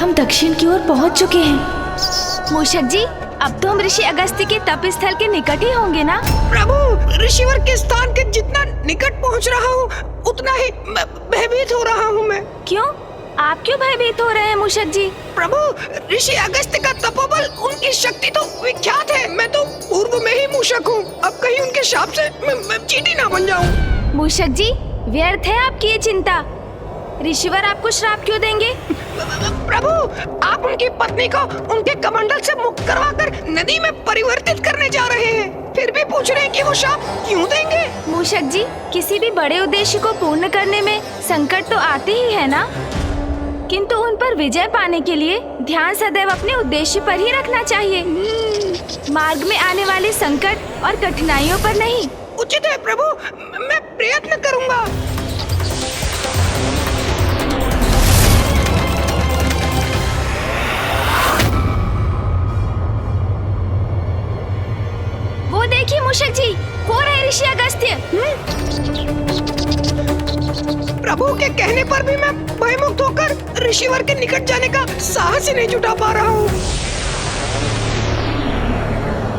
हम दक्षिण की ओर पहुंच चुके हैं। मूषक जी, अब तो हम ऋषि अगस्त्य के तप स्थल के निकट ही होंगे ना? प्रभु, ऋषिवर के स्थान के जितना निकट पहुंच रहा हूँ उतना ही भयभीत हो रहा हूँ मैं। क्यों? आप क्यों भयभीत हो रहे हैं मूषक जी? प्रभु, ऋषि अगस्त्य का तपोबल, उनकी शक्ति तो विख्यात है। मैं तो पूर्व में ही मूषक हूँ, अब कहीं उनके शाप से मैं चींटी ना बन जाऊँ। मूषक जी, व्यर्थ है आपकी ये चिंता। ऋषिवर आपको श्राप क्यों देंगे? प्रभु, आप उनकी पत्नी को उनके कमंडल से मुक्त करवाकर नदी में परिवर्तित करने जा रहे हैं, फिर भी पूछ रहे हैं कि वो शाप क्यों देंगे? मूषक जी, किसी भी बड़े उद्देश्य को पूर्ण करने में संकट तो आते ही है ना, किंतु उन पर विजय पाने के लिए ध्यान सदैव अपने उद्देश्य पर ही रखना चाहिए, मार्ग में आने वाले संकट और कठिनाइयों पर नहीं। उचित है प्रभु, मैं प्रयत्न करूंगा। वो देखिए मूषक जी, वो रहे ऋषि अगस्त्य। प्रभु के कहने पर भी मैं भयमुक्त होकर ऋषिवर के निकट जाने का साहस ही नहीं जुटा पा रहा हूँ।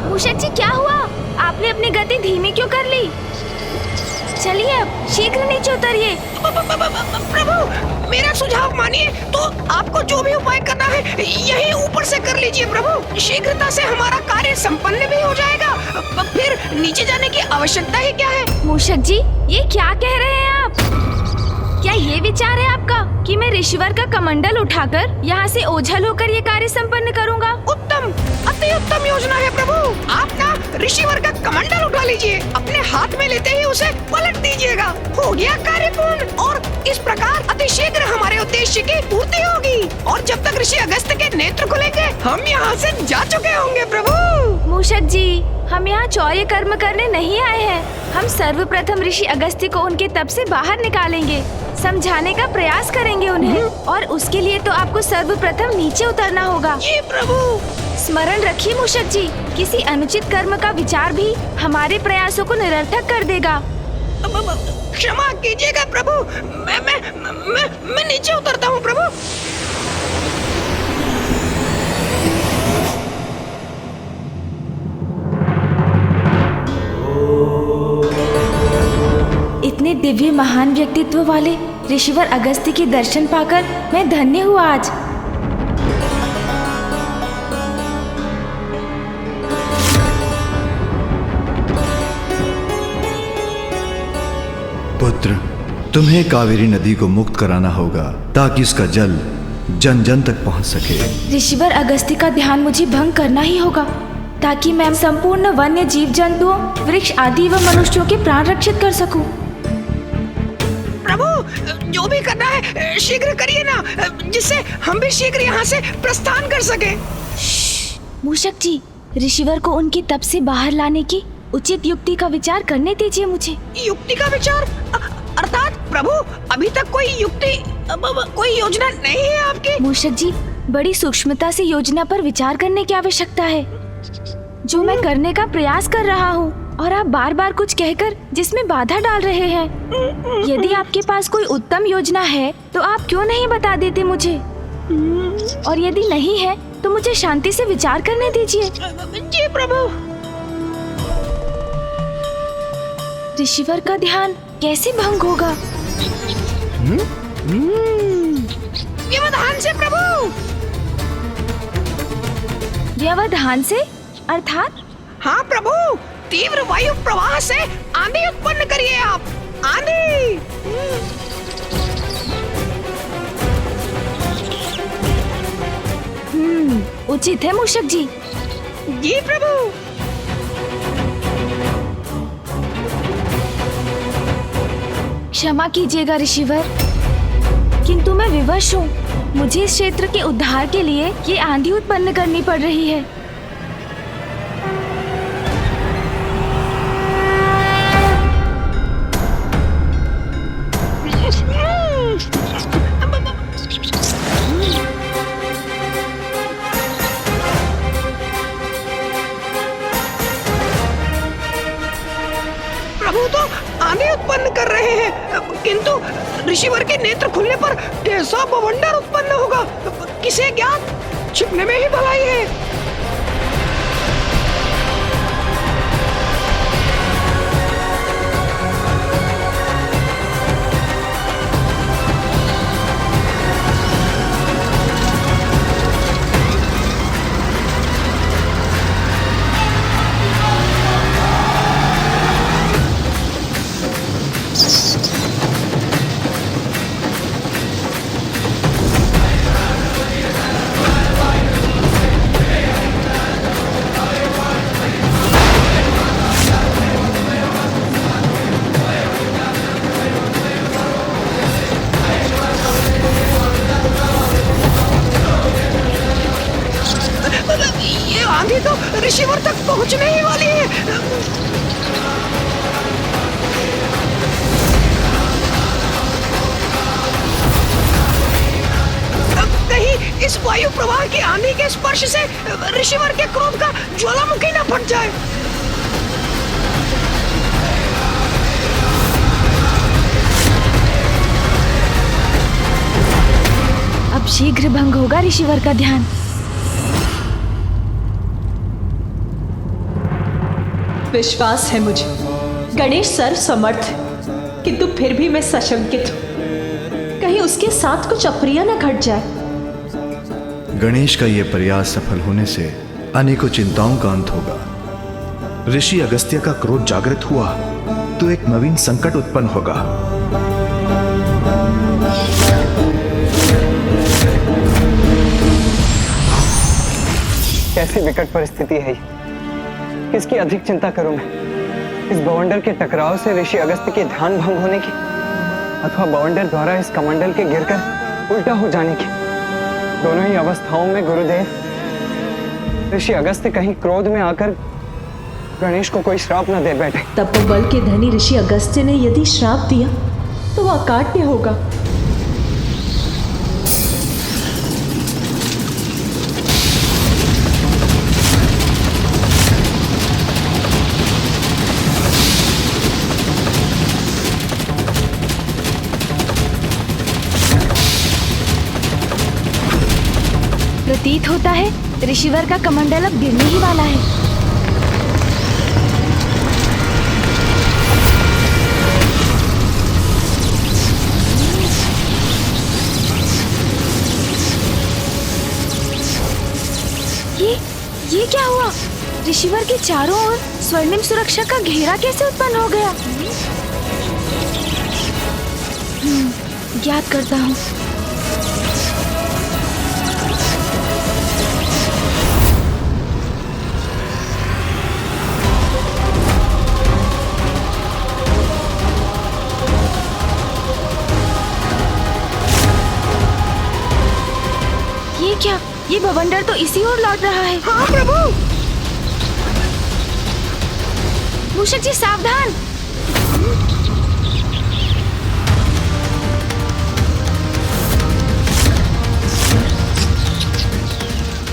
मूषक जी, क्या हुआ? आपने अपनी गति धीमी क्यों कर ली? चलिए अब शीघ्र नीचे उतरिए। प्रभु, मेरा सुझाव मानिए तो आपको जो भी उपाय करना है यही ऊपर से कर लीजिए प्रभु। शीघ्रता से हमारा कार्य संपन्न भी हो जाएगा, फिर नीचे जाने की आवश्यकता ही क्या है। मूषक जी, ये क्या कह रहे हैं आप? क्या ये विचार है आपका कि मैं ऋषिवर का कमंडल उठाकर यहाँ से ओझल होकर ये कार्य संपन्न करूँगा? उत्तम, अति उत्तम योजना है प्रभु। आप ना ऋषिवर का कमंडल उठा लीजिए, अपने हाथ में लेते ही उसे पलट दीजिएगा। हो गया कार्य पूर्ण, और इस प्रकार अतिशीघ्र हमारे उद्देश्य की पूर्ति होगी। और जब तक ऋषि अगस्त्य के नेत्र खुलेंगे हम यहाँ से जा चुके होंगे प्रभु। मूषक जी, हम यहाँ चौर्य कर्म करने नहीं आए हैं। हम सर्वप्रथम ऋषि अगस्त्य को उनके तप से बाहर निकालेंगे, समझाने का प्रयास करेंगे उन्हें, और उसके लिए तो आपको सर्वप्रथम नीचे उतरना होगा। जी प्रभु। स्मरण रखिए मूषक जी, किसी अनुचित कर्म का विचार भी हमारे प्रयासों को निरर्थक कर देगा। क्षमा कीजिएगा प्रभु, मैं नीचे उतरता हूँ प्रभु। इतने दिव्य महान व्यक्तित्व वाले ऋषिवर अगस्त्य के दर्शन पाकर मैं धन्य हुआ आज। पुत्र, तुम्हें कावेरी नदी को मुक्त कराना होगा ताकि इसका जल जन जन तक पहुंच सके। ऋषिवर अगस्त्य का ध्यान मुझे भंग करना ही होगा ताकि मैं संपूर्ण वन्य जीव जंतुओं, वृक्ष आदि व मनुष्यों के प्राण रक्षित कर सकूं। प्रभु, जो भी करना है शीघ्र करिए ना, जिससे हम भी शीघ्र यहाँ से प्रस्थान कर सके। मूषक जी, ऋषिवर को उनकी तप से बाहर लाने की उचित युक्ति का विचार करने दीजिए मुझे। युक्ति का विचार? अर्थात प्रभु, अभी तक कोई युक्ति, कोई योजना नहीं है आपकी? मूषक जी, बड़ी सूक्ष्मता से योजना पर विचार करने की आवश्यकता है, जो मैं करने का प्रयास कर रहा हूँ, और आप बार बार कुछ कहकर जिसमें बाधा डाल रहे हैं। यदि आपके पास कोई उत्तम योजना है तो आप क्यों नहीं बता देते मुझे, और यदि नहीं है तो मुझे शांति से विचार करने दीजिए। जी प्रभु। ऋषिवर का ध्यान कैसे भंग होगा? व्यवधान से प्रभु। व्यवधान से अर्थात? हाँ प्रभु, तीव्र वायु प्रवाह से आंधी उत्पन्न करिए आप। आंधी। उचित है मूषक जी। जी प्रभु। क्षमा कीजिएगा ऋषिवर, किंतु मैं विवश हूँ। मुझे इस क्षेत्र के उद्धार के लिए ये आंधी उत्पन्न करनी पड़ रही है। प्रभु तो आंधी उत्पन्न कर रहे हैं, किंतु ऋषिवर के नेत्र खुलने पर कैसा बवंडर उत्पन्न होगा। किसे ज्ञात, छिपने में ही भलाई है। ये आंधी तो ऋषिवर तक पहुंचने ही वाली है। कहीं इस वायु प्रवाह की आंधी के स्पर्श से ऋषिवर के क्रोध का ज्वालामुखी न फट जाए। अब शीघ्र भंग होगा ऋषिवर का ध्यान। विश्वास है मुझे गणेश सर्व समर्थ है, किंतु फिर भी मैं सशंकित हूँ। कहीं उसके साथ कुछ अप्रिय न घट जाए। गणेश का यह प्रयास सफल होने से अनेकों चिंताओं का अंत होगा। ऋषि अगस्त्य का क्रोध जागृत हुआ तो एक नवीन संकट उत्पन्न होगा। कैसी विकट परिस्थिति है ये। किसकी अधिक चिंता करूं मैं, इस बवंडर के टकराव से ऋषि अगस्त्य के ध्यान भंग होने की, अथवा बवंडर द्वारा इस कमंडल के गिरकर उल्टा हो जाने की। दोनों ही अवस्थाओं में गुरुदेव ऋषि अगस्त्य कहीं क्रोध में आकर गणेश को कोई श्राप न दे बैठे। तपोबल के धनी ऋषि अगस्त्य ने यदि श्राप दिया तो वह अकाट्य होगा। प्रतीत होता है ऋषिवर का कमंडल अब गिरने ही वाला है। ये क्या हुआ? ऋषिवर के चारों ओर स्वर्णिम सुरक्षा का घेरा कैसे उत्पन्न हो गया? ज्ञात करता हूँ। ये क्या? ये बवंडर तो इसी ओर लौट रहा है। हाँ प्रभु। मूषक जी सावधान।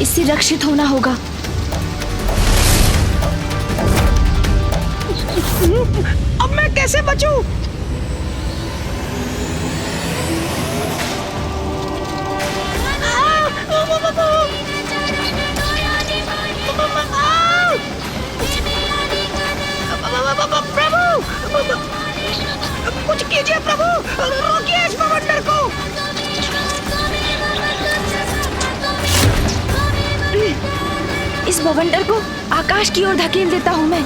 इससे रक्षित होना होगा। अब मैं कैसे बचूं? प्रभु, कुछ कीजिए प्रभु, रोकिए इस बवंडर को। इस बवंडर को आकाश की ओर धकेल देता हूँ मैं।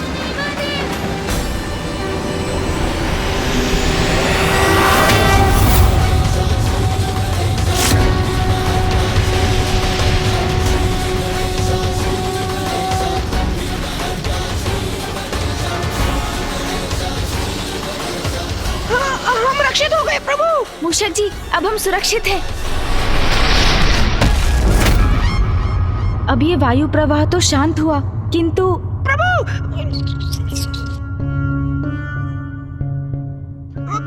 हम रक्षित हो गए प्रभु। मूषक जी, अब हम सुरक्षित हैं। अब ये वायु प्रवाह तो शांत हुआ, किंतु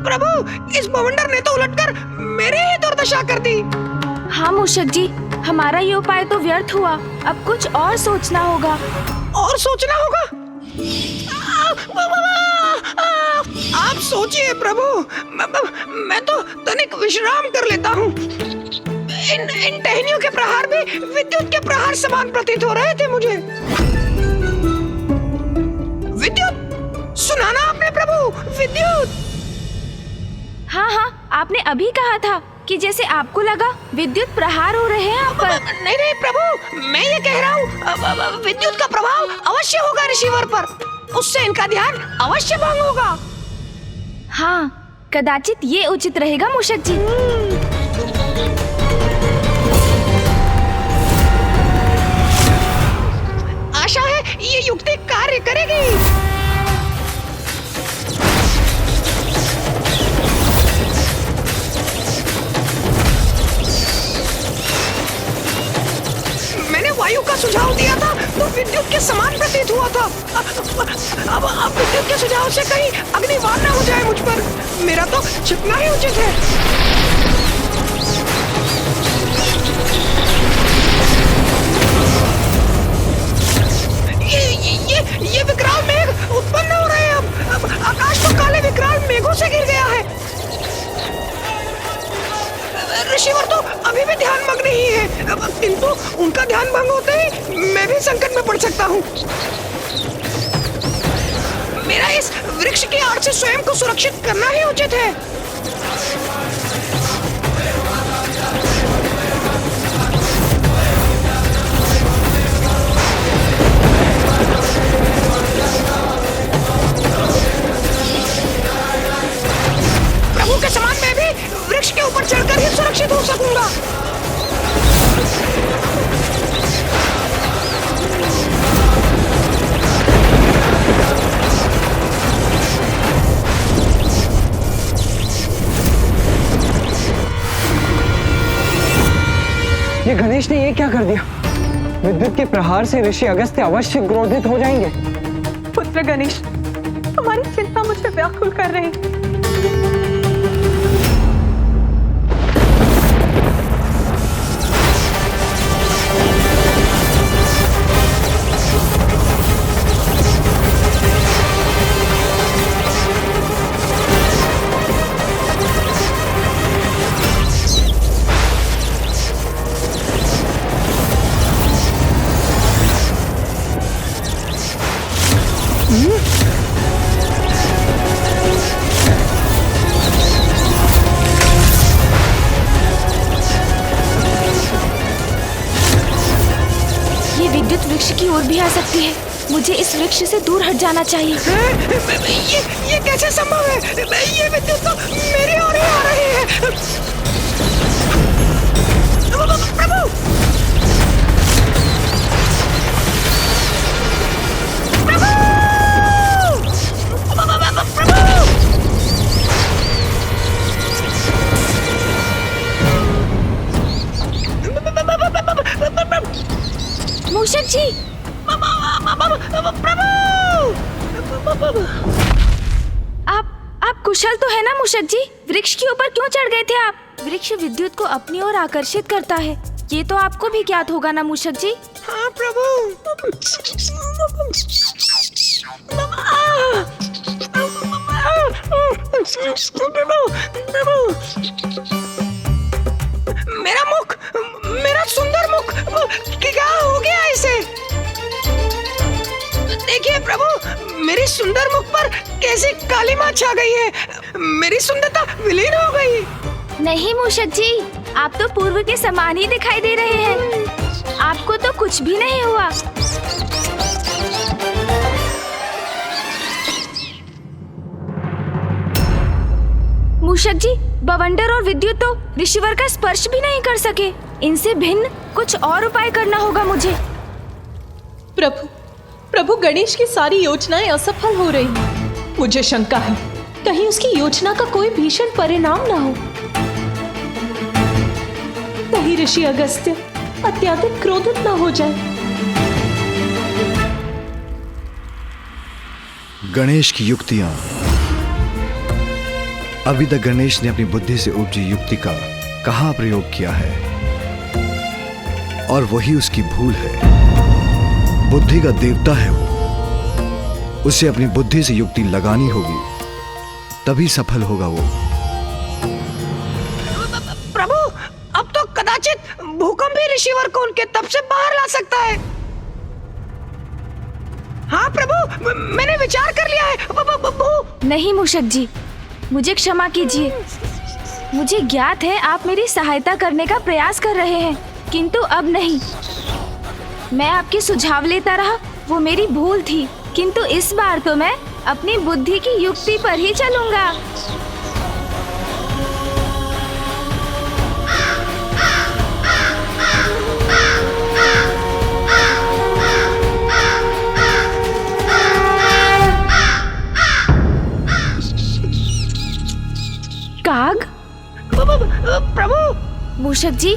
प्रभु, इस बवंडर ने तो उलटकर मेरी ही दुर्दशा कर दी। हाँ मूषक जी, हमारा ये उपाय तो व्यर्थ हुआ। अब कुछ और सोचना होगा। और सोचना होगा? आप सोचिए प्रभु, मैं तो तनिक विश्राम कर लेता हूँ। इन टहनियों के प्रहार भी विद्युत के प्रहार समान प्रतीत हो रहे थे मुझे। विद्युत, सुना ना आपने प्रभु, विद्युत। हाँ हाँ, आपने अभी कहा था कि जैसे आपको लगा विद्युत प्रहार हो रहे हैं आप पर। नहीं नहीं प्रभु, मैं ये कह रहा हूँ विद्युत का प्रभाव अवश्य होगा रिसीवर पर, उससे इनका ध्यान अवश्य भंग होगा। हाँ, कदाचित ये उचित रहेगा मूषक जी। आशा है ये युक्ति कार्य करेगी। मैंने वायु का सुझाव दिया था तो विद्युत के समान प्रतीत हुआ था। अब विद्युत के सुझाव से कहीं अग्निवार ना हो जाए मुझ पर, मेरा तो छिपना ही उचित है। ये विकराल मेघ उत्पन्न हो रहे हैं। अब आकाश तो काले विकराल मेघों से घिर गया है। रिसीवर तो अभी भी ध्यान मग्न ही है, किंतु उनका ध्यान भंग होते ही मैं भी संकट में पड़ सकता हूँ। मेरा इस वृक्ष की आड़ से स्वयं को सुरक्षित करना ही उचित है। प्रभु के समान मैं भी वृक्ष के ऊपर चढ़कर ही सुरक्षित हो सकूंगा। ये गणेश ने ये क्या कर दिया? विद्युत के प्रहार से ऋषि अगस्त्य अवश्य क्रोधित हो जाएंगे। पुत्र गणेश, हमारी चिंता मुझे व्याकुल कर रही है। वृक्ष की ओर भी आ सकती है। मुझे इस वृक्ष से दूर हट जाना चाहिए। ये कैसे संभव है? ये विद्युत तो मेरी ओर ही आ रही है। प्रभु! मूषक जी, आप कुशल तो है ना मूषक जी? वृक्ष के ऊपर क्यों चढ़ गए थे आप? वृक्ष विद्युत को अपनी ओर आकर्षित करता है, ये तो आपको भी ज्ञात होगा ना मूषक जी? हाँ प्रभु। मेरा मुख, मेरा सुंदर मुख, क्या हो गया इसे? देखिए प्रभु, मेरी सुंदर मुख पर कैसी काली मां छा गई है। मेरी सुंदरता विलीन हो गई। नहीं मूषक जी, आप तो पूर्व के समान ही दिखाई दे रहे हैं। आपको तो कुछ भी नहीं हुआ। मूषक जी, बवंडर और विद्युत तो ऋषिवर का स्पर्श भी नहीं कर सके। इनसे भिन्न कुछ और उपाय करना होगा मुझे। प्रभु गणेश की सारी योजनाएं असफल हो रही हैं। मुझे शंका है, कहीं उसकी योजना का कोई भीषण परिणाम ना हो। कहीं ऋषि अगस्त्य अत्यधिक क्रोधित ना हो जाए। गणेश की युक्तियां। अभी तक गणेश ने अपनी बुद्धि से उपजी युक्ति का कहां प्रयोग किया है, और वही उसकी भूल है। बुद्धि का देवता है वो, उसे अपनी बुद्धि से युक्ति लगानी होगी, तभी सफल होगा वो। प्रभु, अब तो कदाचित कदाचित भूकंप ही ऋषिवर को उनके तप से बाहर ला सकता है। हाँ प्रभु, मैंने विचार कर लिया है। नहीं मूषक जी, मुझे क्षमा कीजिए। मुझे ज्ञात है आप मेरी सहायता करने का प्रयास कर रहे हैं, किंतु अब नहीं। मैं आपके सुझाव लेता रहा, वो मेरी भूल थी, किंतु इस बार तो मैं अपनी बुद्धि की युक्ति पर ही चलूंगा। काग? प्रभु! मूषक जी,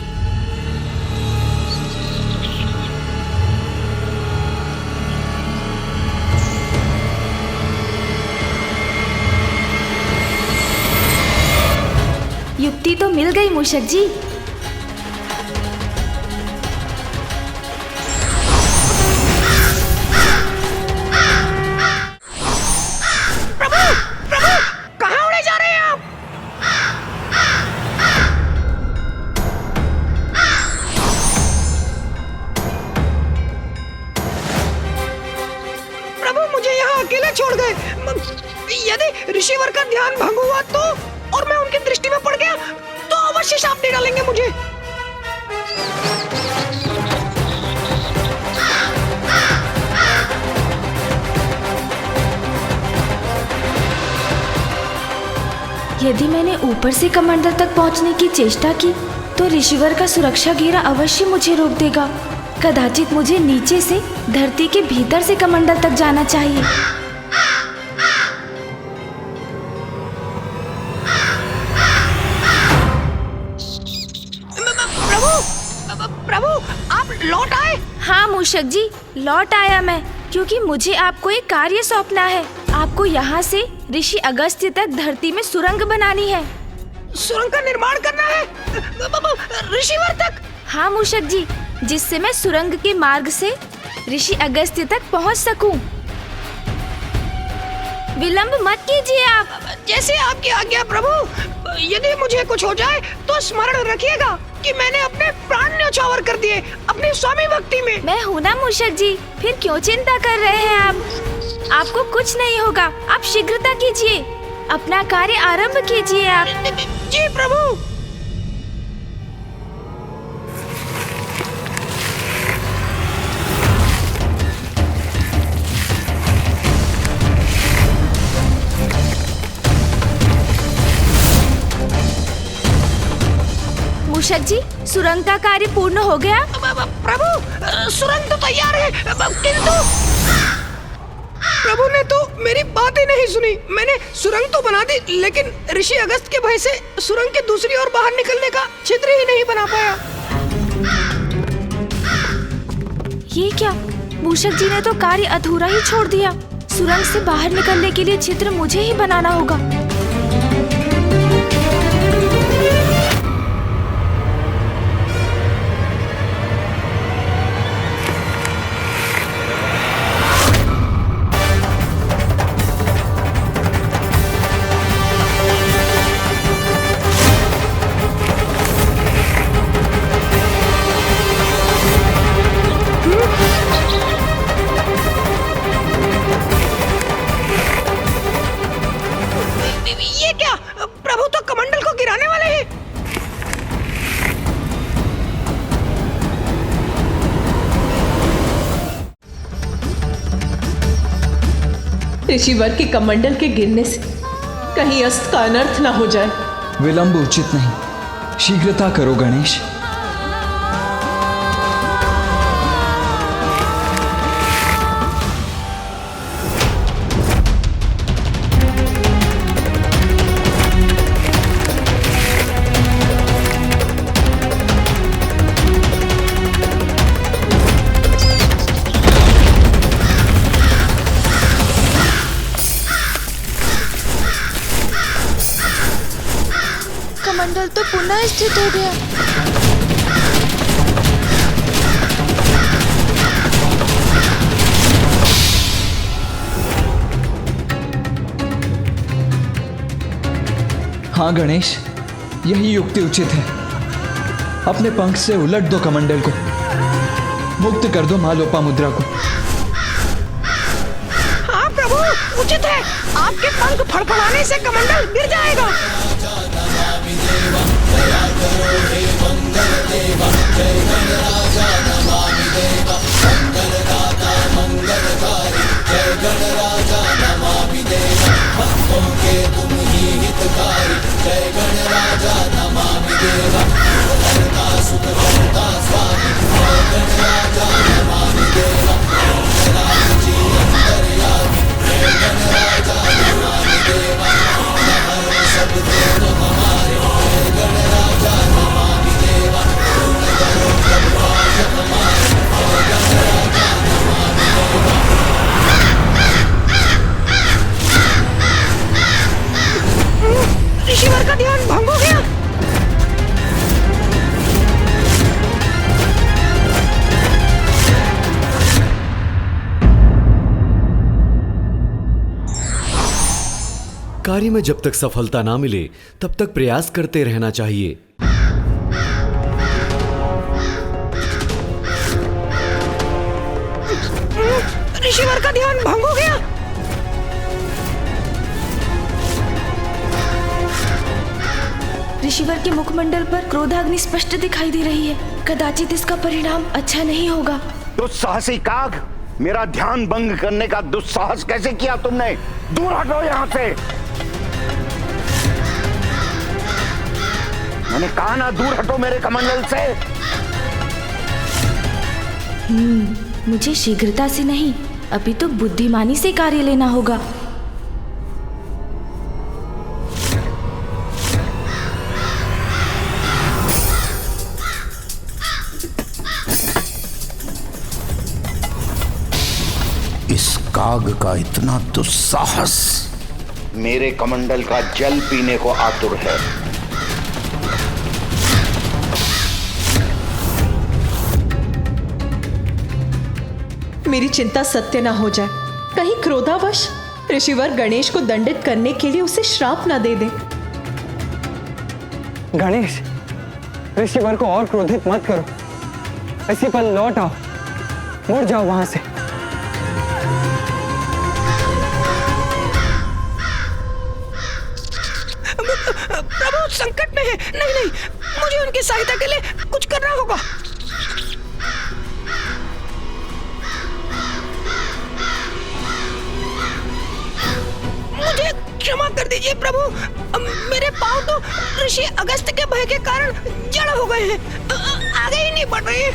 युक्ति तो मिल गई मूषक जी। प्रभु! प्रभु! कहाँ उड़े जा रहे हैं आप? प्रभु, मुझे यहाँ अकेले छोड़ गए। यदि ऋषिवर का ध्यान भंग हुआ तो, और मैं उनकी दृष्टि में पड़ गया तो अवश्य शाप दे डालेंगे मुझे। यदि मैंने ऊपर से कमंडल तक पहुंचने की चेष्टा की तो ऋषिवर का सुरक्षा घेरा अवश्य मुझे रोक देगा। कदाचित मुझे नीचे से धरती के भीतर से कमंडल तक जाना चाहिए। प्रभु, आप लौट आए? हाँ मूषक जी, लौट आया मैं, क्योंकि मुझे आपको एक कार्य सौंपना है। आपको यहाँ से ऋषि अगस्त्य तक धरती में सुरंग बनानी है। सुरंग का निर्माण करना है ऋषिवर तक? हाँ मूषक जी, जिससे मैं सुरंग के मार्ग से ऋषि अगस्त्य तक पहुँच सकूं। विलंब मत कीजिए आप। जैसे आपकी आज्ञा प्रभु। यदि मुझे कुछ हो जाए तो स्मरण रखिएगा कि मैंने अपने प्राण न्यौछावर कर दिए अपनी स्वामी भक्ति में। मैं हूँ ना मूषक जी, फिर क्यों चिंता कर रहे हैं आप? आपको कुछ नहीं होगा, आप शीघ्रता कीजिए, अपना कार्य आरंभ कीजिए आप। जी प्रभु। मूषक जी, सुरंग का कार्य पूर्ण हो गया। प्रभु, सुरंग तो तैयार है, किंतु प्रभु ने तो मेरी बात ही नहीं सुनी। मैंने सुरंग तो बना दी, लेकिन ऋषि अगस्त के भय से सुरंग के दूसरी ओर बाहर निकलने का छिद्र ही नहीं बना पाया। ये क्या? मूषक जी ने तो कार्य अधूरा ही छोड़ दिया। सुरंग से बाहर निकलने के लिए छिद्र मुझे ही बनाना होगा। ये क्या? प्रभु तो कमंडल को गिराने वाले हैं। ऋषिवर के कमंडल के गिरने से कहीं अस्त्र का अनर्थ ना हो जाए। विलंब उचित नहीं, शीघ्रता करो गणेश। कमंडल तो पुनः स्थित हो गया। हाँ गणेश, यही युक्ति उचित है। अपने पंख से उलट दो कमंडल को, मुक्त कर दो माँ लोपामुद्रा को। हाँ प्रभु, उचित है। आपके पंख फड़फड़ाने से कमंडल गिर जाएगा। ऋषिवर का ध्यान भंग हो गया। कार्य में जब तक सफलता ना मिले तब तक प्रयास करते रहना चाहिए। ऋषिवर का ध्यान भंग हो गया। ऋषिवर के मुखमंडल पर क्रोधाग्नि स्पष्ट दिखाई दे रही है। कदाचित इसका परिणाम अच्छा नहीं होगा। दुस्साहसी काग, मेरा ध्यान भंग करने का दुस्साहस कैसे किया तुमने? दूर हटो यहाँ से। मैंने कहा ना, दूर हटो मेरे कमंडल से। मुझे शीघ्रता से नहीं, अभी तो बुद्धिमानी से कार्य लेना होगा। इस काग का इतना दुस्साहस मेरे कमंडल का जल पीने को आतुर है। मेरी चिंता सत्य ना हो जाए। कहीं क्रोधावश ऋषिवर गणेश को दंडित करने के लिए उसे श्राप ना दे दे। गणेश, ऋषिवर को और क्रोधित मत करो। इसी पल लौट आओ, मुड़ जाओ वहां से। प्रभु संकट में है। नहीं नहीं, मुझे उनकी सहायता के लिए कुछ करना होगा। मुझे क्षमा कर दीजिए प्रभु। मेरे पांव तो ऋषि अगस्त के भय के कारण जड़ हो गए हैं, आगे ही नहीं बढ़ रहे।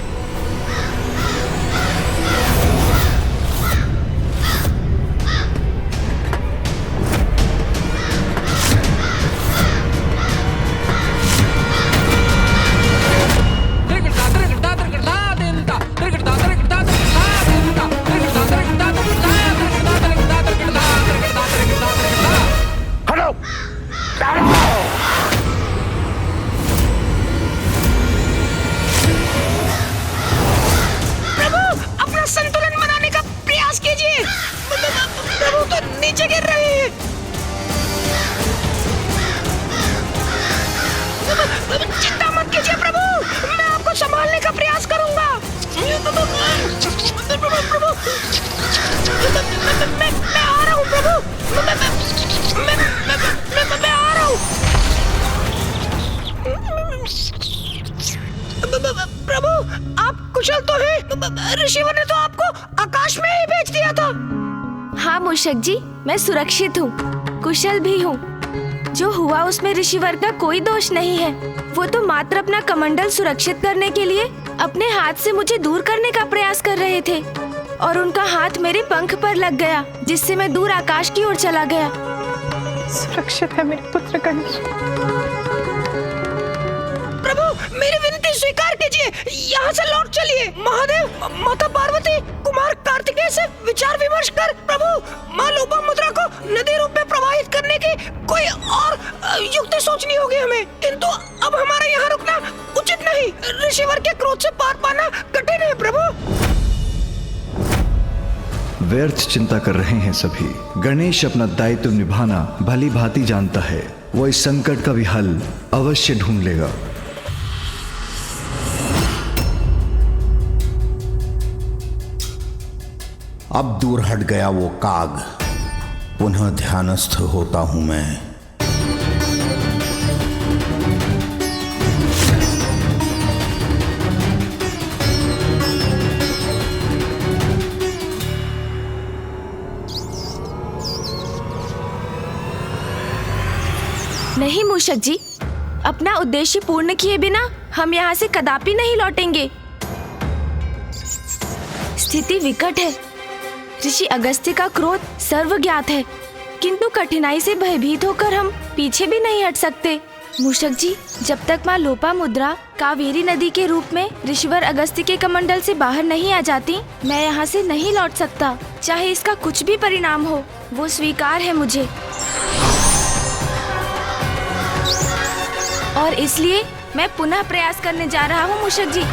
चिंता मत कीजिए प्रभु, मैं आपको संभालने का प्रयास करूंगा। प्रभु, मैं आ रहा हूँ प्रभु, मैं आ रहा हूँ। प्रभु, आप कुशल तो हैं? ऋषिवर ने तो आपको आकाश में ही भेज दिया था। हाँ मूषक जी, मैं सुरक्षित हूँ, कुशल भी हूँ। जो हुआ उसमें ऋषिवर का कोई दोष नहीं है। वो तो मात्र अपना कमंडल सुरक्षित करने के लिए अपने हाथ से मुझे दूर करने का प्रयास कर रहे थे और उनका हाथ मेरे पंख पर लग गया, जिससे मैं दूर आकाश की ओर चला गया। सुरक्षित है मेरे पुत्र गणेश। प्रभु, मेरी विनती स्वीकार कीजिए, यहाँ से लौट चलिए। महादेव, माता पार्वती, कुमार कार्तिकेय से विचार विमर्श कर प्रभु माँ लोपामुद्रा को नदी रूप में प्रवाहित करने की कोई और युक्ति सोचनी होगी हमें। किंतु अब हमारा यहाँ रुकना उचित नहीं। ऋषिवर के क्रोध से पार पाना कठिन है प्रभु। व्यर्थ चिंता कर रहे हैं सभी। गणेश अपना दायित्व निभाना भली भांति जानता है। वो इस संकट का भी हल अवश्य ढूंढ लेगा। अब दूर हट गया वो काग, पुनः ध्यानस्थ होता हूं मैं। नहीं मूषक जी, अपना उद्देश्य पूर्ण किए बिना हम यहाँ से कदापि नहीं लौटेंगे। स्थिति विकट है। ऋषि अगस्त्य का क्रोध सर्वज्ञात है, किंतु कठिनाई से भयभीत होकर हम पीछे भी नहीं हट सकते। मूषक जी, जब तक माँ लोपामुद्रा कावेरी नदी के रूप में ऋषिवर अगस्त्य के कमंडल से बाहर नहीं आ जाती, मैं यहाँ से नहीं लौट सकता। चाहे इसका कुछ भी परिणाम हो, वो स्वीकार है मुझे। और इसलिए मैं पुनः प्रयास करने जा रहा हूँ मूषक जी।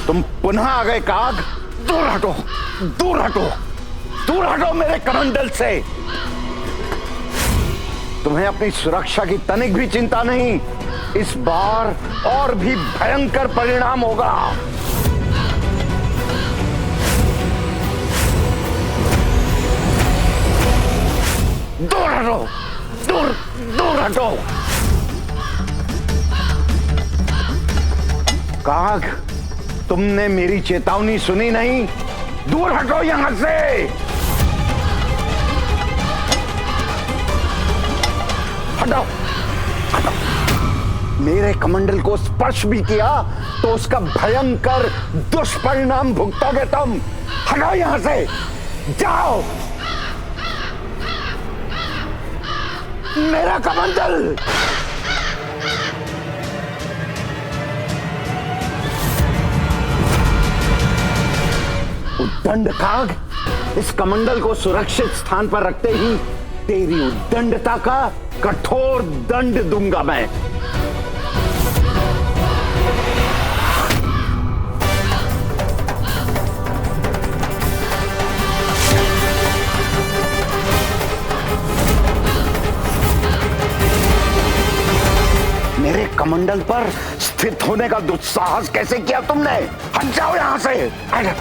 तुम पुनः आ गए काग। दूर हटो, दूर हटो, दूर हटो मेरे कमंडल से। तुम्हें अपनी सुरक्षा की तनिक भी चिंता नहीं। इस बार और भी भयंकर परिणाम होगा। दूर हटो, दूर दूर हटो। काग, तुमने मेरी चेतावनी सुनी नहीं। दूर हटो यहां से। हटाओ, हटाओ। मेरे कमंडल को स्पर्श भी किया तो उसका भयंकर दुष्परिणाम भुगतोगे तुम। हटाओ यहां से, जाओ। मेरा कमंडल। उद्दंड काग, इस कमंडल को सुरक्षित स्थान पर रखते ही तेरी उद्दंडता का कठोर दंड दूंगा मैं। मेरे कमंडल पर स्थित होने का दुस्साहस कैसे किया तुमने? हट जाओ यहां से, हट।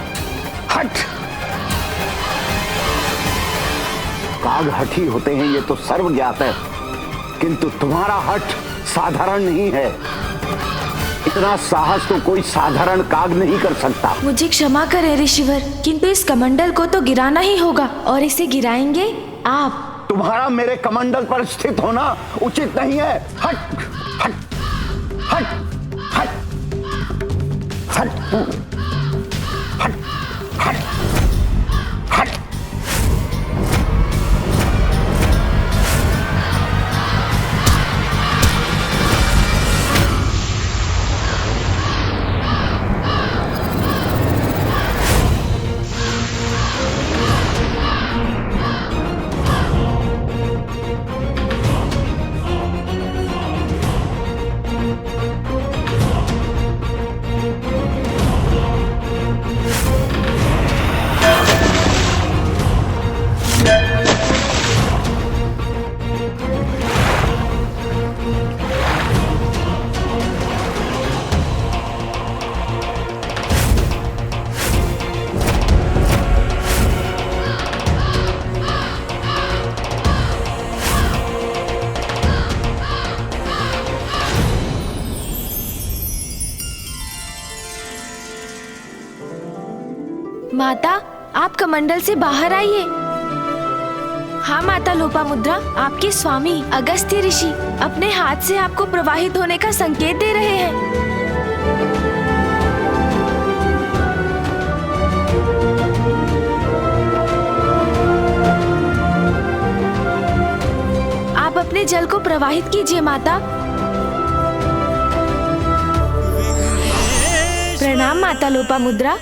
काग हठी होते हैं ये तो सर्व ज्ञात है, किंतु तुम्हारा हठ साधारण नहीं है। इतना साहस तो कोई साधारण काग नहीं कर सकता। मुझे क्षमा करें ऋषिवर, किंतु इस कमंडल को तो गिराना ही होगा, और इसे गिराएंगे आप। तुम्हारा मेरे कमंडल पर स्थित होना उचित नहीं है। हट, हट, हट, हट, हट, हट, हट, हट। माता, आप कमंडल से बाहर आइए। हाँ माता लोपामुद्रा, आपके स्वामी अगस्त्य ऋषि अपने हाथ से आपको प्रवाहित होने का संकेत दे रहे हैं। आप अपने जल को प्रवाहित कीजिए माता। प्रणाम माता लोपामुद्रा।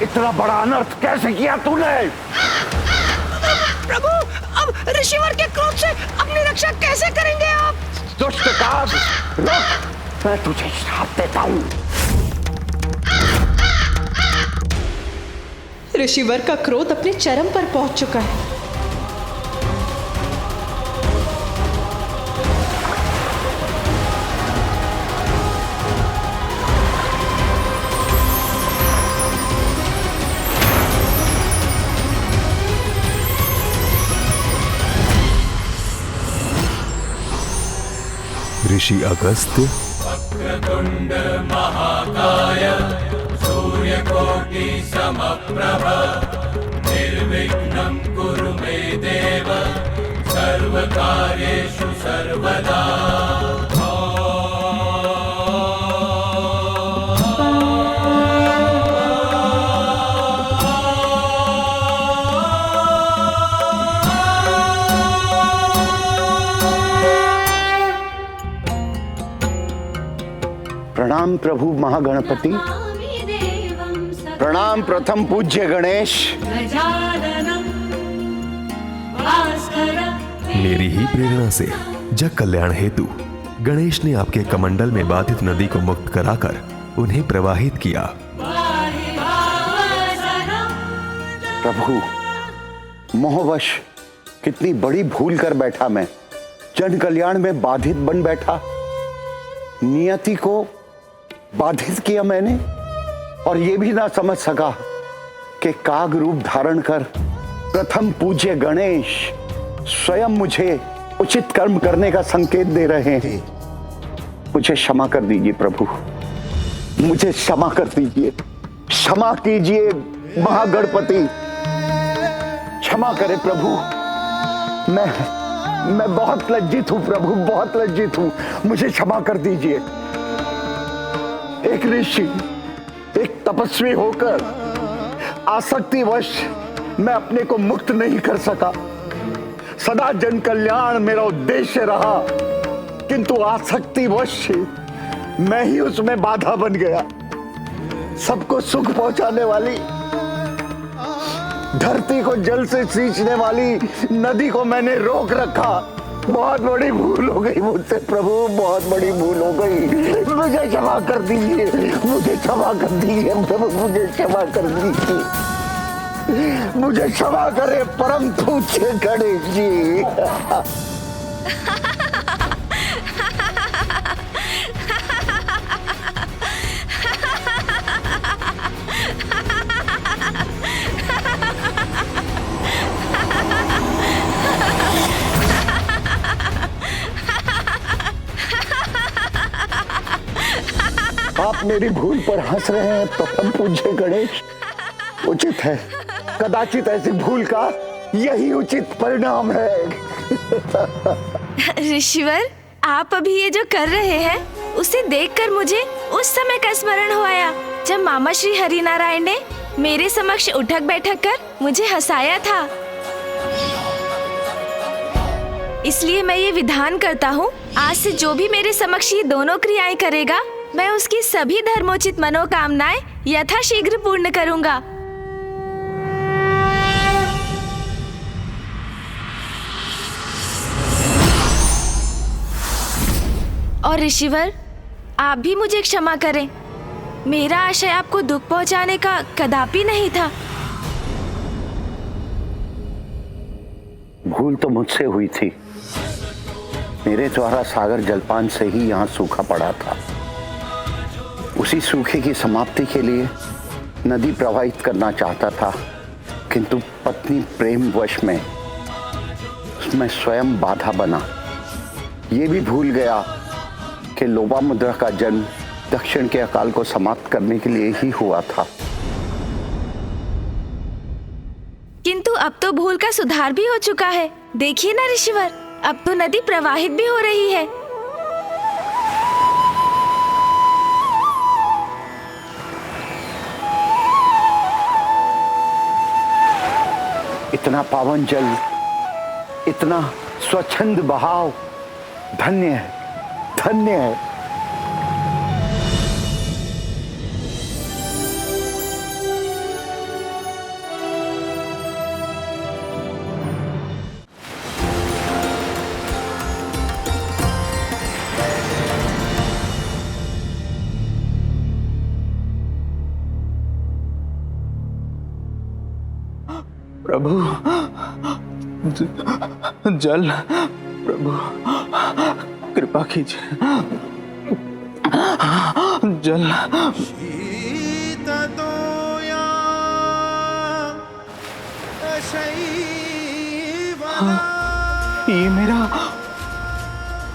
इतना बड़ा अनर्थ कैसे किया तूने? प्रभु, अब ऋषिवर के क्रोध से अपनी रक्षा कैसे करेंगे आप? दुष्ट काग, रुक, मैं तुझे श्राप देता हूँ। ऋषिवर का क्रोध अपने चरम पर पहुंच चुका है। ऋषि अगस्त्य, वक्रतुंड महाकाय सूर्यकोटि समप्रभ निर्विघ्नं कुरु मे देव सर्वकार्येषु सर्वदा। प्रणाम प्रभु महागणपति, प्रणाम प्रथम पूज्य गणेश। मेरी ही प्रेरणा से जग कल्याण हेतु गणेश ने आपके कमंडल में बाधित नदी को मुक्त कराकर उन्हें प्रवाहित किया। प्रभु, मोहवश कितनी बड़ी भूल कर बैठा मैं। जन कल्याण में बाधित बन बैठा, नियति को बाधित किया मैंने, और ये भी ना समझ सका कि काग रूप धारण कर प्रथम पूज्य गणेश स्वयं मुझे उचित कर्म करने का संकेत दे रहे हैं। मुझे क्षमा कर दीजिए प्रभु, मुझे क्षमा कर दीजिए, क्षमा कीजिए महागणपति, क्षमा करें प्रभु। मैं बहुत लज्जित हूं प्रभु, बहुत लज्जित हूं, मुझे क्षमा कर दीजिए। एक ऋषि, एक तपस्वी होकर आसक्तिवश मैं अपने को मुक्त नहीं कर सका। सदा जन कल्याण मेरा उद्देश्य रहा, किंतु आसक्तिवश मैं ही उसमें बाधा बन गया। सबको सुख पहुंचाने वाली, धरती को जल से सींचने वाली नदी को मैंने रोक रखा। बहुत बड़ी भूल हो गई मुझसे प्रभु, बहुत बड़ी भूल हो गई। मुझे क्षमा कर दीजिए, मुझे क्षमा कर दीजिए प्रभु, मुझे क्षमा कर दीजिए, मुझे क्षमा करे परम पूज्य गणेश जी। आप मेरी भूल पर हंस रहे हैं परम पूज्य गणेश। उचित है, कदाचित ऐसी भूल का यही उचित परिणाम है। ऋषिवर, आप अभी ये जो कर रहे हैं उसे देखकर मुझे उस समय का स्मरण हो आया जब मामा श्री हरिनारायण ने मेरे समक्ष उठक बैठक कर मुझे हंसाया था। इसलिए मैं ये विधान करता हूँ, आज से जो भी मेरे समक्ष ये दोनों क्रियाएं करेगा, मैं उसकी सभी धर्मोचित मनोकामनाएं यथाशीघ्र पूर्ण करूँगा। और ऋषिवर, आप भी मुझे क्षमा करें। मेरा आशय आपको दुख पहुंचाने का कदापि नहीं था। भूल तो मुझसे हुई थी। मेरे द्वारा सागर जलपान से ही यहाँ सूखा पड़ा था। उसी सूखे की समाप्ति के लिए नदी प्रवाहित करना चाहता था, किंतु पत्नी प्रेम वश में उसमें स्वयं बाधा बना। ये भी भूल गया कि लोपामुद्रा का जन्म दक्षिण के अकाल को समाप्त करने के लिए ही हुआ था। किंतु अब तो भूल का सुधार भी हो चुका है। देखिए ना ऋषिवर, अब तो नदी प्रवाहित भी हो रही है। इतना पावन जल, इतना स्वच्छंद बहाव, धन्य है, धन्य है। प्रभु, जल, प्रभु कृपा कीजिए, जल। ये मेरा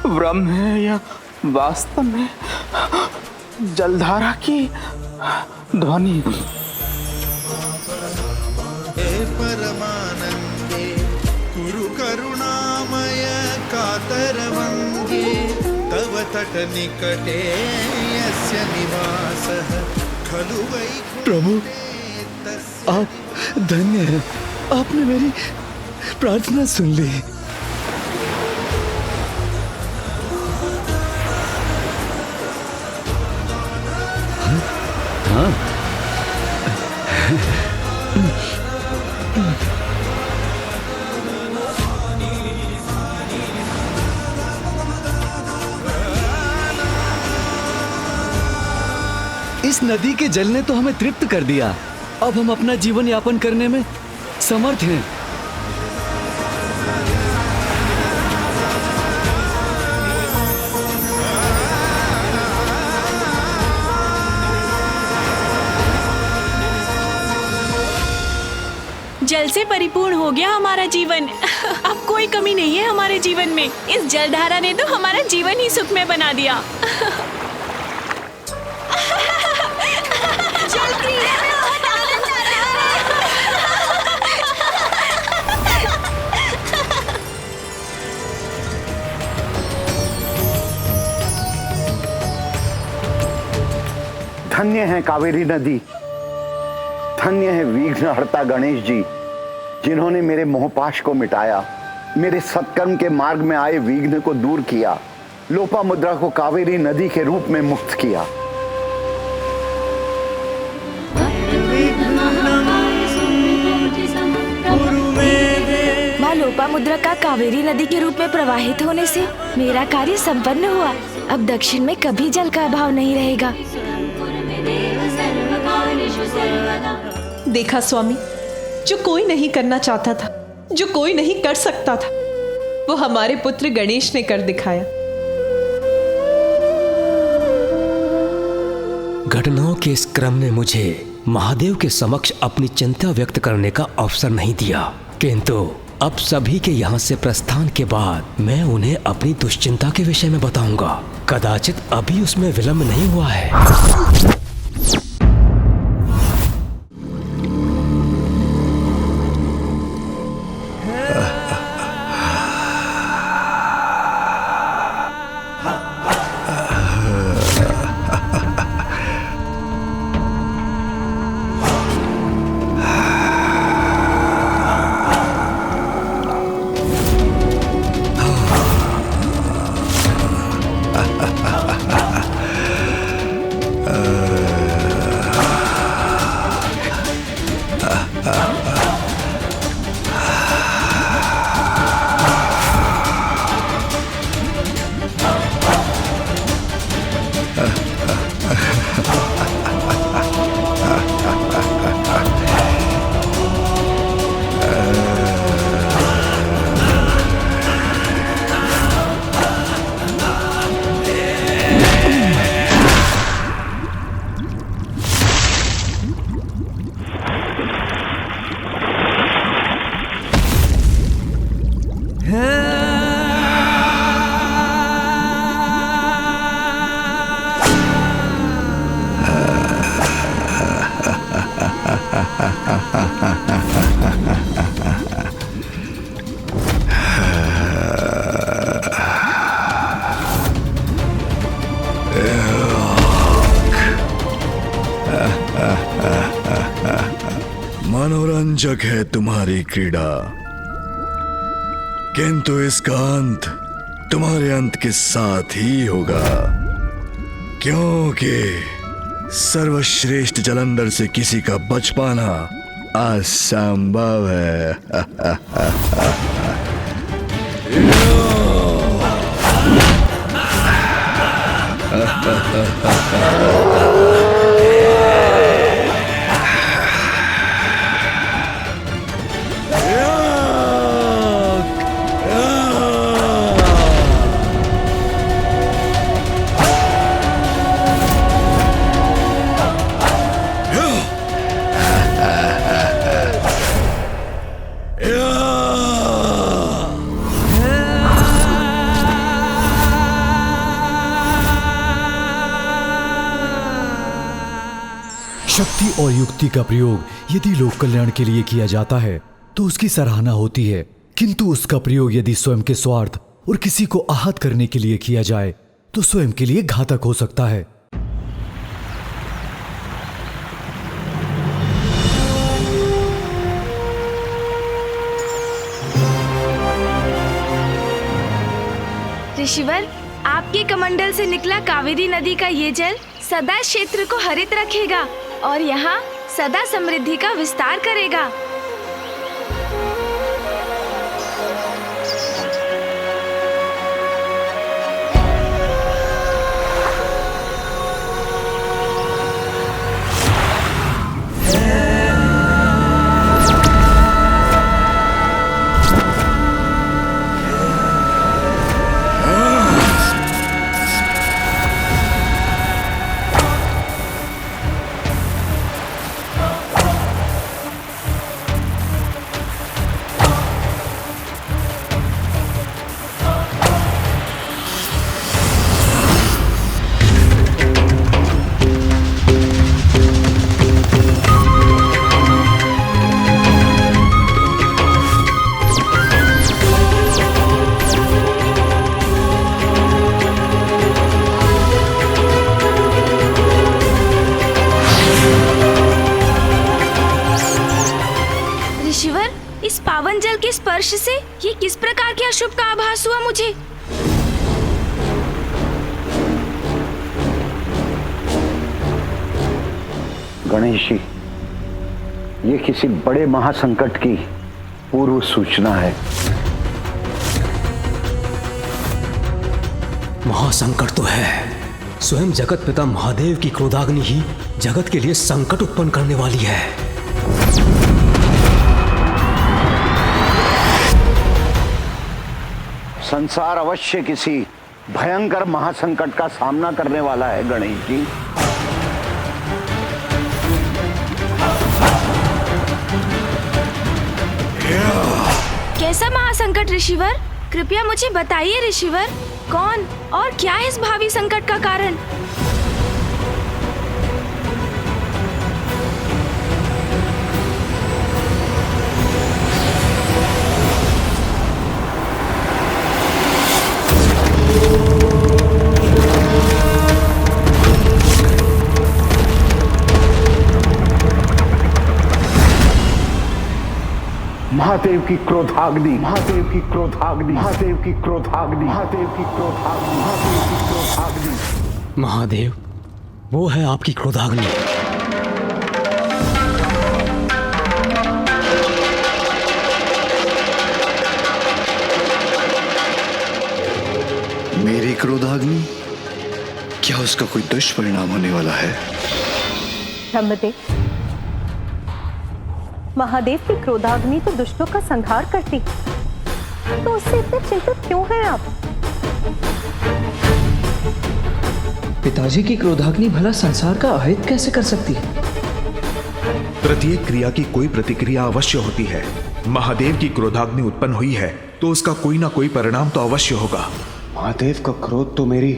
भ्रम है या वास्तव में जलधारा की ध्वनि? परमानंदे कुरु करुणामय कातरवंगे तव तट निकटे यस्य निवासः खलु वैकुंठे। प्रभु, आप धन्य हैं। आपने मेरी प्रार्थना सुन ली। हाँ, इस नदी के जल ने तो हमें तृप्त कर दिया। अब हम अपना जीवन यापन करने में समर्थ हैं। जल से परिपूर्ण हो गया हमारा जीवन। अब कोई कमी नहीं है हमारे जीवन में। इस जलधारा ने तो हमारा जीवन ही सुखमय बना दिया। जल क्रीड़ा में बहुत आनंद आ रहा है। धन्य है कावेरी नदी, धन्य है विघ्नहर्ता गणेश जी, जिन्होंने मेरे मोहपाश को मिटाया, मेरे सत्कर्म के मार्ग में आए विघ्न को दूर किया, लोपामुद्रा को कावेरी नदी के रूप में मुक्त किया। माँ लोपामुद्रा का कावेरी नदी के रूप में प्रवाहित होने से मेरा कार्य संपन्न हुआ। अब दक्षिण में कभी जल का अभाव नहीं रहेगा। देखा स्वामी, जो कोई नहीं करना चाहता था, जो कोई नहीं कर सकता था, वो हमारे पुत्र गणेश ने कर दिखाया। घटनाओं के इस क्रम ने मुझे महादेव के समक्ष अपनी चिंता व्यक्त करने का अवसर नहीं दिया, किंतु अब सभी के यहाँ से प्रस्थान के बाद मैं उन्हें अपनी दुश्चिंता के विषय में बताऊंगा। कदाचित अभी उसमें विलंब नहीं हुआ है। मनोरंजक है तुम्हारी क्रीड़ा, किंतु इसका अंत तुम्हारे अंत के साथ ही होगा, क्योंकि सर्वश्रेष्ठ जलंधर से किसी का बच पाना असंभव है। शक्ति और युक्ति का प्रयोग यदि लोक कल्याण के लिए किया जाता है तो उसकी सराहना होती है, किंतु उसका प्रयोग यदि स्वयं के स्वार्थ और किसी को आहत करने के लिए किया जाए तो स्वयं के लिए घातक हो सकता है। ऋषिवर, आपके कमंडल से निकला कावेरी नदी का ये जल सदा क्षेत्र को हरित रखेगा और यहाँ सदा समृद्धि का विस्तार करेगा। इस पावन जल के स्पर्श से ये किस प्रकार के अशुभ का आभास हुआ मुझे? गणेश जी, ये किसी बड़े महासंकट की पूर्व सूचना है। महासंकट तो है। स्वयं जगत पिता महादेव की क्रोधाग्नि ही जगत के लिए संकट उत्पन्न करने वाली है। संसार अवश्य किसी भयंकर महासंकट का सामना करने वाला है गणेश जी। कैसा महासंकट ऋषिवर? कृपया मुझे बताइए ऋषिवर, कौन और क्या है इस भावी संकट का कारण? महादेव की क्रोधाग्नि, महादेव की क्रोधाग्नि, महादेव की क्रोधाग्नि, महादेव की क्रोधाग्नि, महादेव की क्रोधाग्नि। महादेव, वो है आपकी क्रोधाग्नि। मेरी क्रोधाग्नि? क्या उसका कोई दुष्परिणाम होने वाला है? ब्रह्मदेव, महादेव की क्रोधाग्नि तो दुष्टों का संहार करती, तो उससे इतने चिंतित क्यों हैं आप? पिताजी की क्रोधाग्नि भला संसार का अहित कैसे कर सकती है? प्रत्येक क्रिया की कोई प्रतिक्रिया अवश्य होती है। महादेव की क्रोधाग्नि उत्पन्न हुई है तो उसका कोई ना कोई परिणाम तो अवश्य होगा। महादेव का क्रोध तो मेरी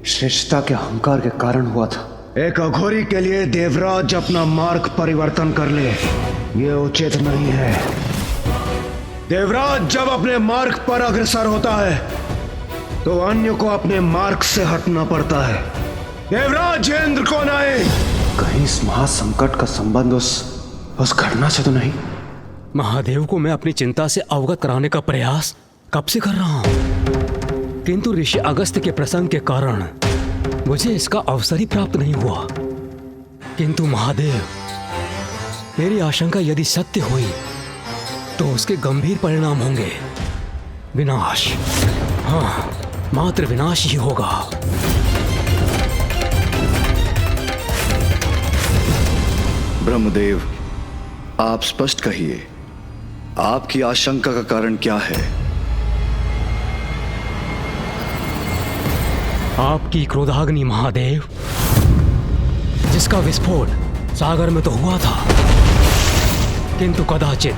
श्रेष्ठता के अहंकार के कारण हुआ था। एक अघोरी के लिए देवराज अपना मार्ग परिवर्तन कर ले, ये उचित नहीं है। देवराज जब अपने मार्ग पर अग्रसर होता है तो अन्य को अपने मार्ग से हटना पड़ता है। देवराज इंद्र को नहीं कहीं इस महासंकट का संबंध उस घटना से तो नहीं? महादेव को मैं अपनी चिंता से अवगत कराने का प्रयास कब से कर रहा हूं, किंतु ऋषि अगस्त्य के प्रसंग के कारण मुझे इसका अवसर ही प्राप्त नहीं हुआ। किंतु महादेव, मेरी आशंका यदि सत्य हुई तो उसके गंभीर परिणाम होंगे। विनाश, हाँ, मात्र विनाश ही होगा। ब्रह्मदेव, आप स्पष्ट कहिए, आपकी आशंका का कारण क्या है? आपकी क्रोधाग्नि महादेव, जिसका विस्फोट सागर में तो हुआ था, किंतु कदाचित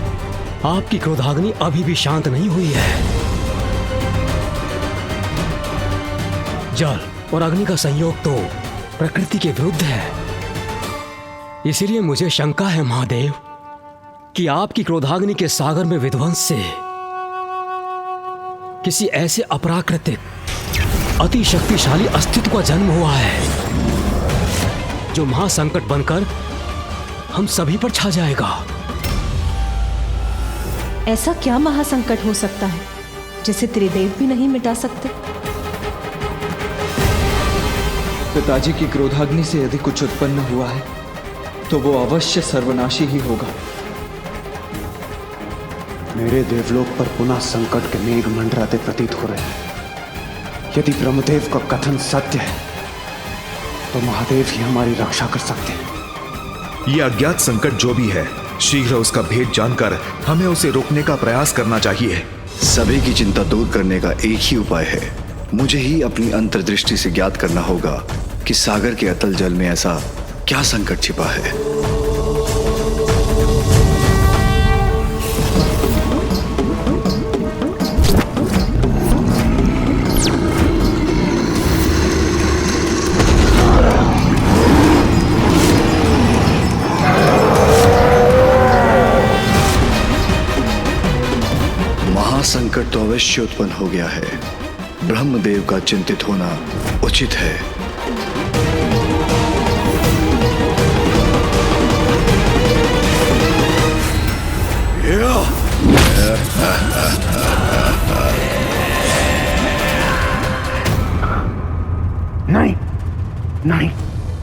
आपकी क्रोधाग्नि अभी भी शांत नहीं हुई है। जल और अग्नि का संयोग तो प्रकृति के विरुद्ध है। इसीलिए मुझे शंका है महादेव कि आपकी क्रोधाग्नि के सागर में विध्वंस से किसी ऐसे अपराकृतिक अति शक्तिशाली अस्तित्व का जन्म हुआ है जो महासंकट बनकर हम सभी पर छा जाएगा। ऐसा क्या महासंकट हो सकता है जिसे त्रिदेव भी नहीं मिटा सकते? पिताजी की क्रोधाग्नि से यदि कुछ उत्पन्न हुआ है तो वो अवश्य सर्वनाशी ही होगा। मेरे देवलोक पर पुनः संकट के मेघ मंडराते प्रतीत हो रहे हैं। यदि ब्रह्मदेव का कथन सत्य है तो महादेव ही हमारी रक्षा कर सकते हैं। ये अज्ञात संकट जो भी है, शीघ्र उसका भेद जानकर हमें उसे रोकने का प्रयास करना चाहिए। सभी की चिंता दूर करने का एक ही उपाय है। मुझे ही अपनी अंतर्दृष्टि से ज्ञात करना होगा कि सागर के अतल जल में ऐसा क्या संकट छिपा है। महासंकट तो अवश्य उत्पन्न हो गया है। ब्रह्मदेव का चिंतित होना उचित है। नहीं, नहीं।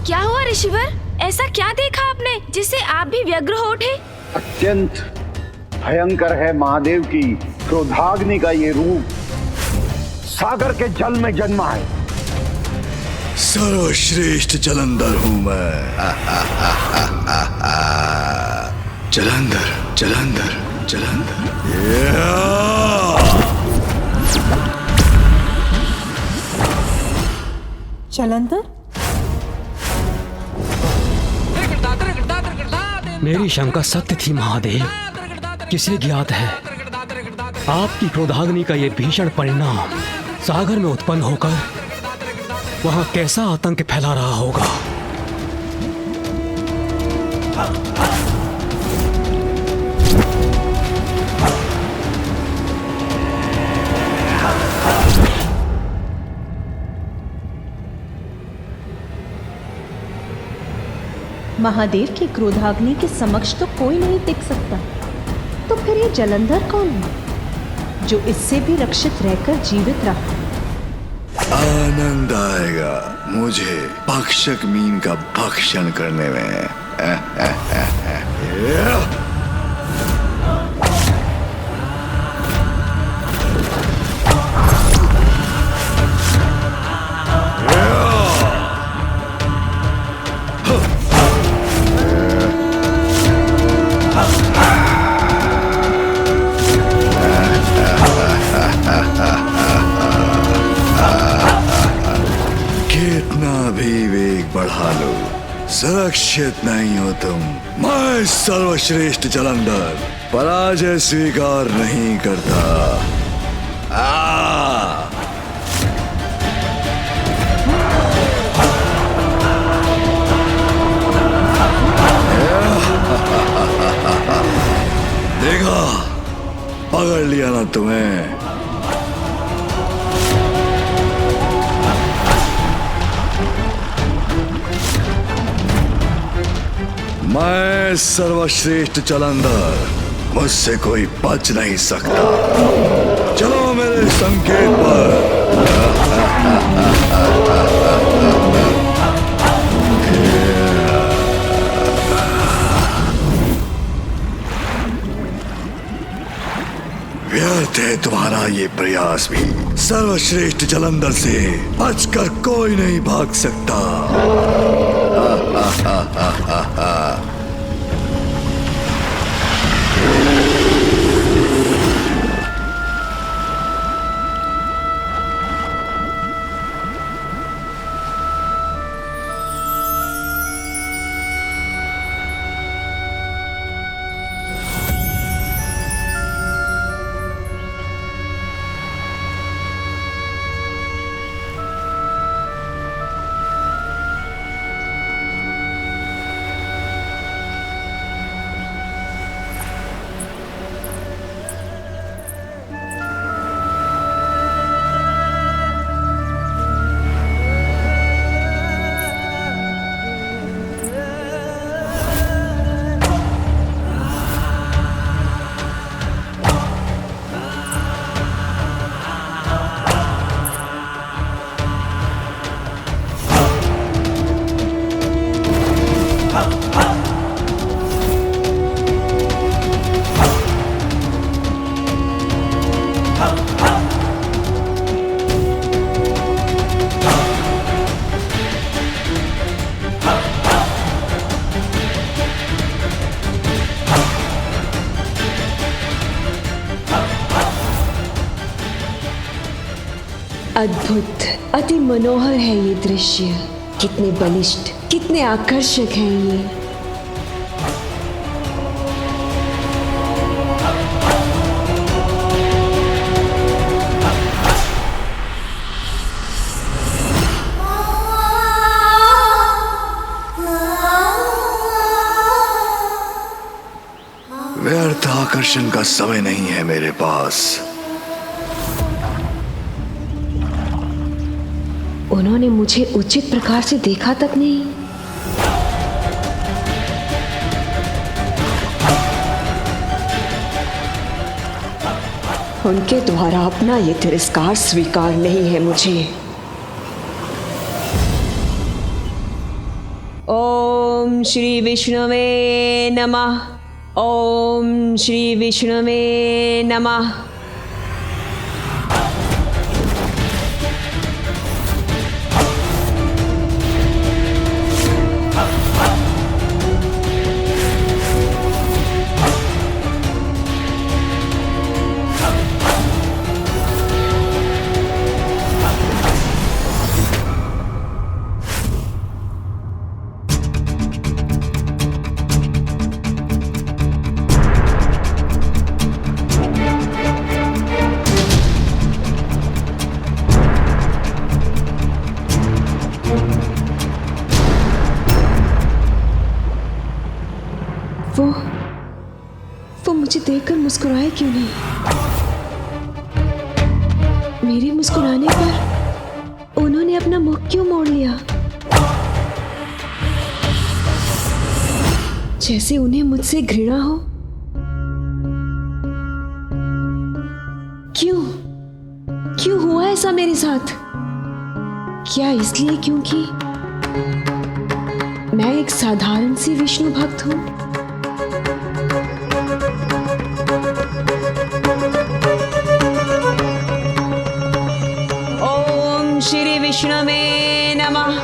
क्या हुआ ऋषिवर? ऐसा क्या देखा आपने जिससे आप भी व्यग्र हो उठे? अत्यंत भयंकर है महादेव की क्रोधाग्नि का ये रूप। सागर के जल में जन्मा है। सर्वश्रेष्ठ जलंधर हूं मैं। जलंधर, जलंधर, जलंधर। जलंधर? मेरी शंका सत्य थी महादेव। किसे ज्ञात है आपकी क्रोधाग्नि का ये भीषण परिणाम सागर में उत्पन्न होकर वहां कैसा आतंक फैला रहा होगा। महादेव की क्रोधाग्नि के समक्ष तो कोई नहीं टिक सकता। तो फिर ये जलंधर कौन है जो इससे भी रक्षित रहकर जीवित रहा? आनंद आएगा मुझे भक्षक मीन का भक्षण करने में। बढ़ा लो, सुरक्षित नहीं हो तुम। मैं सर्वश्रेष्ठ जलंधर पराजय स्वीकार नहीं करता। देखा, पकड़ लिया ना तुम्हें। मैं सर्वश्रेष्ठ जलंधर, मुझसे कोई बच नहीं सकता। चलो मेरे संकेत पर। व्यर्थ है तुम्हारा ये प्रयास भी। सर्वश्रेष्ठ जलंधर से बचकर कोई नहीं भाग सकता। अद्भुत, अति मनोहर है ये दृश्य। कितने बलिष्ठ, कितने आकर्षक हैं ये। व्यर्थ आकर्षण का समय नहीं है मेरे पास। उन्होंने मुझे उचित प्रकार से देखा तक नहीं। उनके द्वारा अपना ये तिरस्कार स्वीकार नहीं है मुझे। ओम श्री विष्णुवे नमः। ओम श्री विष्णुवे नमः। वो मुझे देखकर मुस्कुराए क्यों नहीं? मेरे मुस्कुराने पर उन्होंने अपना मुख क्यों मोड़ लिया? जैसे उन्हें मुझसे घृणा हो। क्यों हुआ ऐसा मेरे साथ? क्या इसलिए क्योंकि मैं एक साधारण सी विष्णु भक्त हूं? ओम श्री विष्णुवे नमः।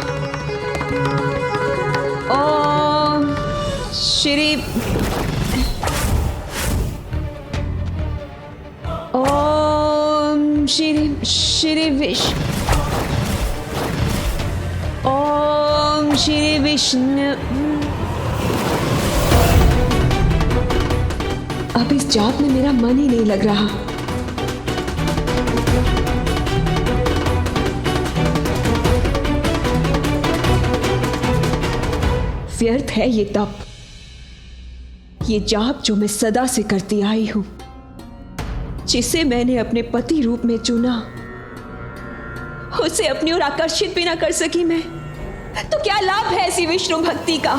ओम श्री ओम श्री विष्णु। अब इस जाप में मेरा मन ही नहीं लग रहा। व्यर्थ है ये तप, ये जाप जो मैं सदा से करती आई हूं, जिसे मैंने अपने पति रूप में चुना, उसे अपनी ओर आकर्षित भी ना कर सकी मैं, तो क्या लाभ है ऐसी विष्णु भक्ति का?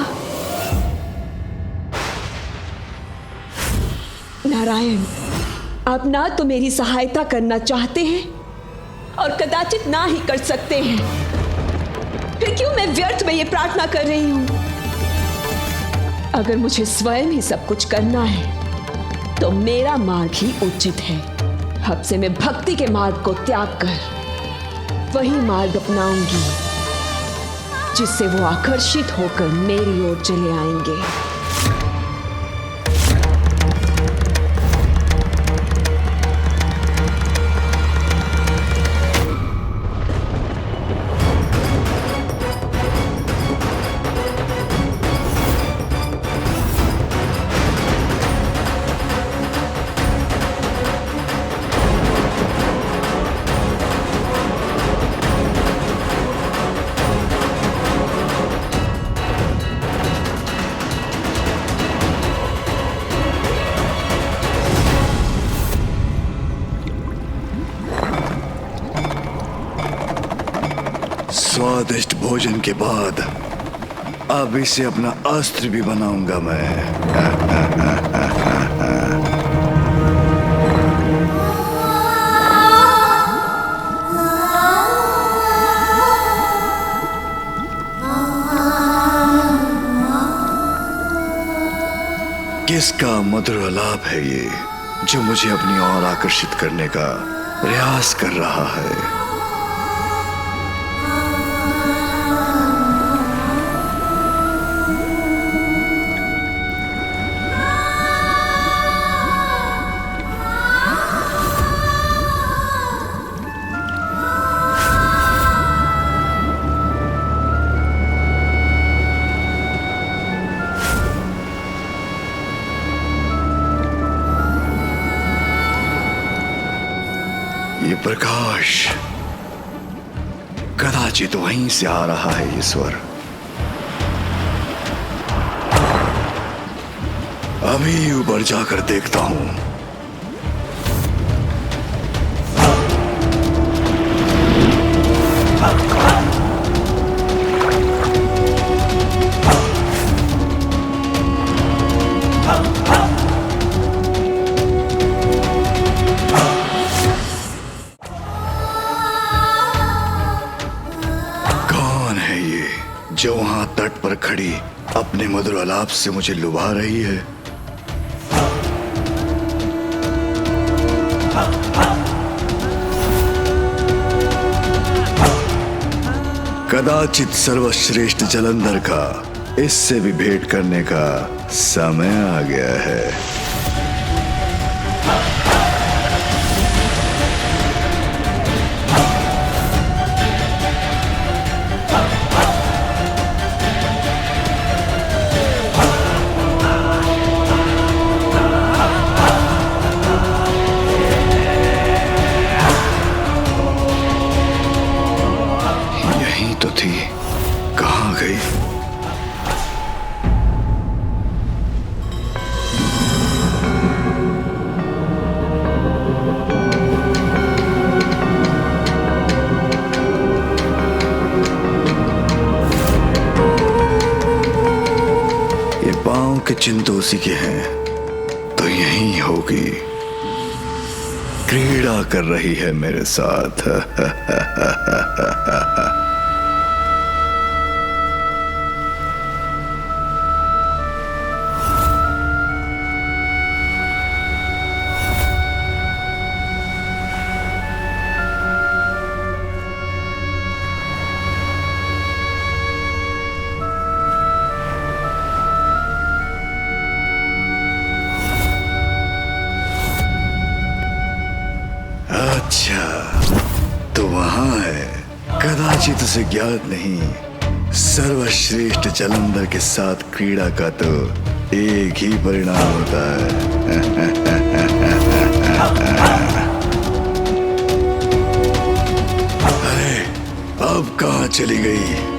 नारायण, आप ना तो मेरी सहायता करना चाहते हैं और कदाचित ना ही कर सकते हैं। फिर क्यों मैं व्यर्थ में ये प्रार्थना कर रही हूं? अगर मुझे स्वयं ही सब कुछ करना है तो मेरा मार्ग ही उचित है। अब से मैं भक्ति के मार्ग को त्याग कर वही मार्ग अपनाऊंगी जिससे वो आकर्षित होकर मेरी ओर चले आएंगे। स्वादिष्ट भोजन के बाद अब इसे अपना अस्त्र भी बनाऊंगा मैं। किसका मधुर आलाप है ये जो मुझे अपनी ओर आकर्षित करने का प्रयास कर रहा है? ये प्रकाश कदाचित वहीं से आ रहा है। ये स्वर अभी ऊपर जाकर देखता हूं। जो वहां तट पर खड़ी अपने मधुर आलाप से मुझे लुभा रही है। कदाचित सर्वश्रेष्ठ जलंधर का इससे भी भेंट करने का समय आ गया है। तो थी, कहां गई? ये पांव के चिन्ह तो उसी के हैं, तो यहीं होगी। क्रीड़ा कर रही है मेरे साथ। अच्छा, तो वहां है। कदाचित उसे ज्ञात नहीं, सर्वश्रेष्ठ जलंधर के साथ क्रीड़ा का तो एक ही परिणाम होता है। अरे अब कहां चली गई?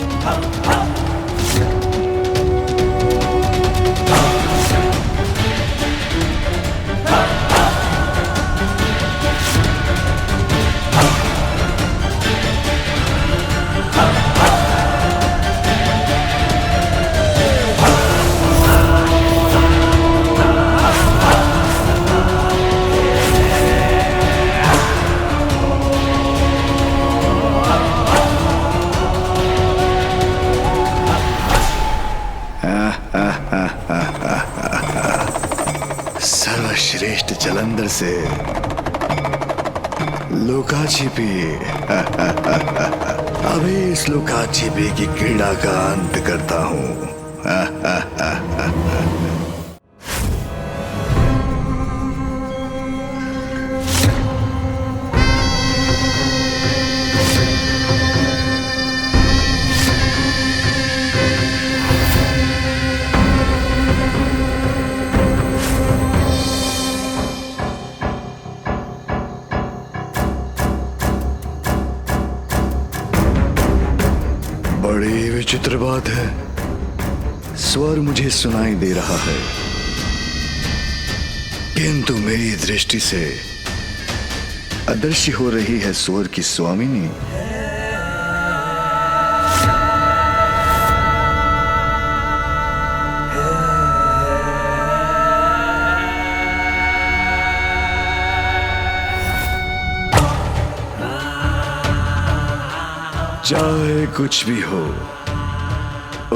जलंधर से लुका छिपी अभी इस लुका छिपी की क्रीड़ा का अंत करता हूं। बड़ी विचित्र बात है, स्वर मुझे सुनाई दे रहा है, किंतु मेरी दृष्टि से अदृश्य हो रही है स्वर की स्वामिनी। चाहे कुछ भी हो,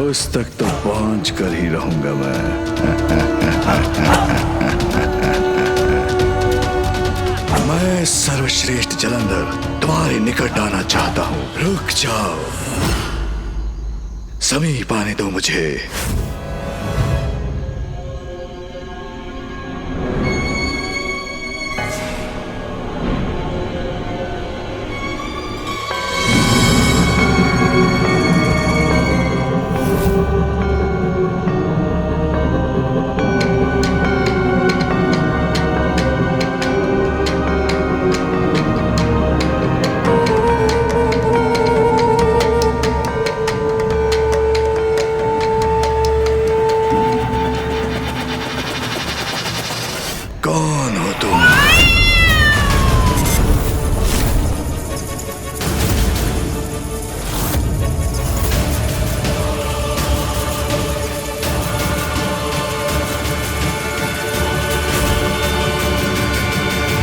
उस तक तो पहुंच कर ही रहूंगा मैं। मैं सर्वश्रेष्ठ जलंधर तुम्हारे निकट आना चाहता हूं। रुक जाओ, समीप आने दो मुझे। कौन हो तुम?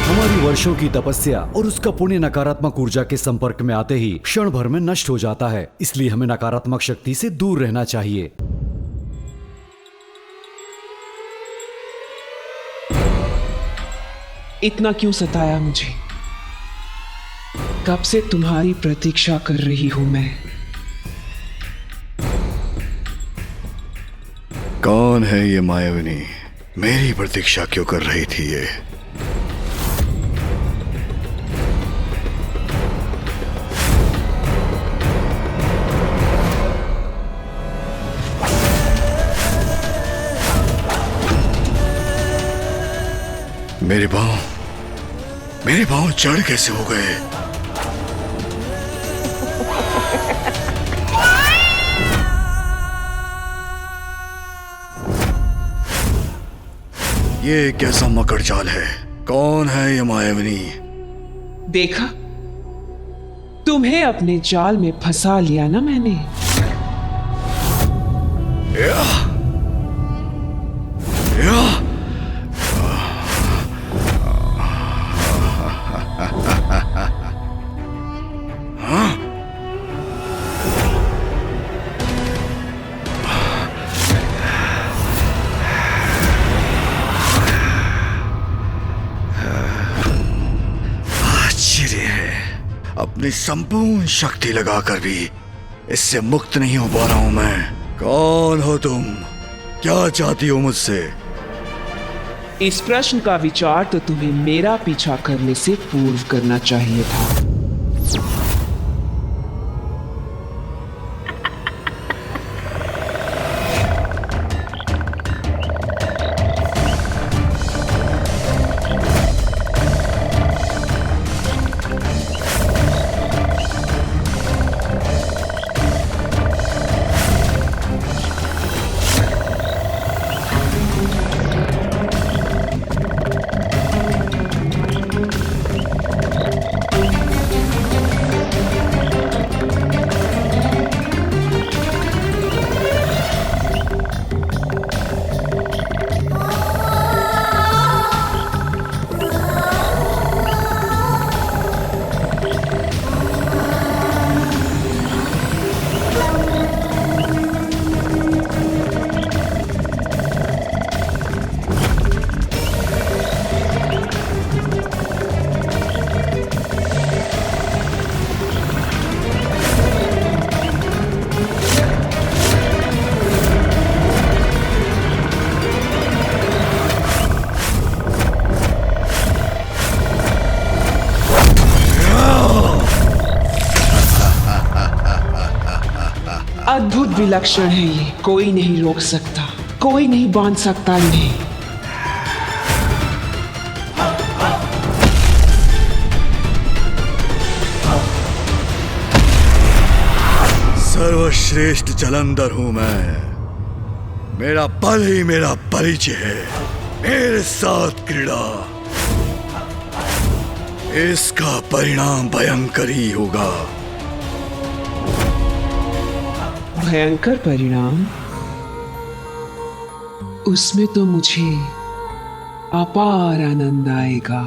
हमारी वर्षों की तपस्या और उसका पुण्य नकारात्मक ऊर्जा के संपर्क में आते ही क्षण भर में नष्ट हो जाता है, इसलिए हमें नकारात्मक शक्ति से दूर रहना चाहिए। इतना क्यों सताया मुझे? कब से तुम्हारी प्रतीक्षा कर रही हूं मैं। कौन है ये मायाविनी? मेरी प्रतीक्षा क्यों कर रही थी ये? मेरे पांव जड़ कैसे हो गए? ये कैसा मकड़ जाल है? कौन है ये मायाविनी? देखा, तुम्हें अपने जाल में फंसा लिया ना मैंने। या अपनी संपूर्ण शक्ति लगाकर भी इससे मुक्त नहीं हो पा रहा हूं मैं। कौन हो तुम? क्या चाहती हो मुझसे? इस प्रश्न का विचार तो तुम्हें मेरा पीछा करने से पूर्व करना चाहिए था। विलक्षण है ये, कोई नहीं रोक सकता, कोई नहीं बांध सकता इन्हें। सर्वश्रेष्ठ जलंधर हूं मैं। मेरा बल ही मेरा परिचय है। मेरे साथ क्रीड़ा, इसका परिणाम भयंकर ही होगा। भयंकर परिणाम? उसमें तो मुझे अपार आनंद आएगा।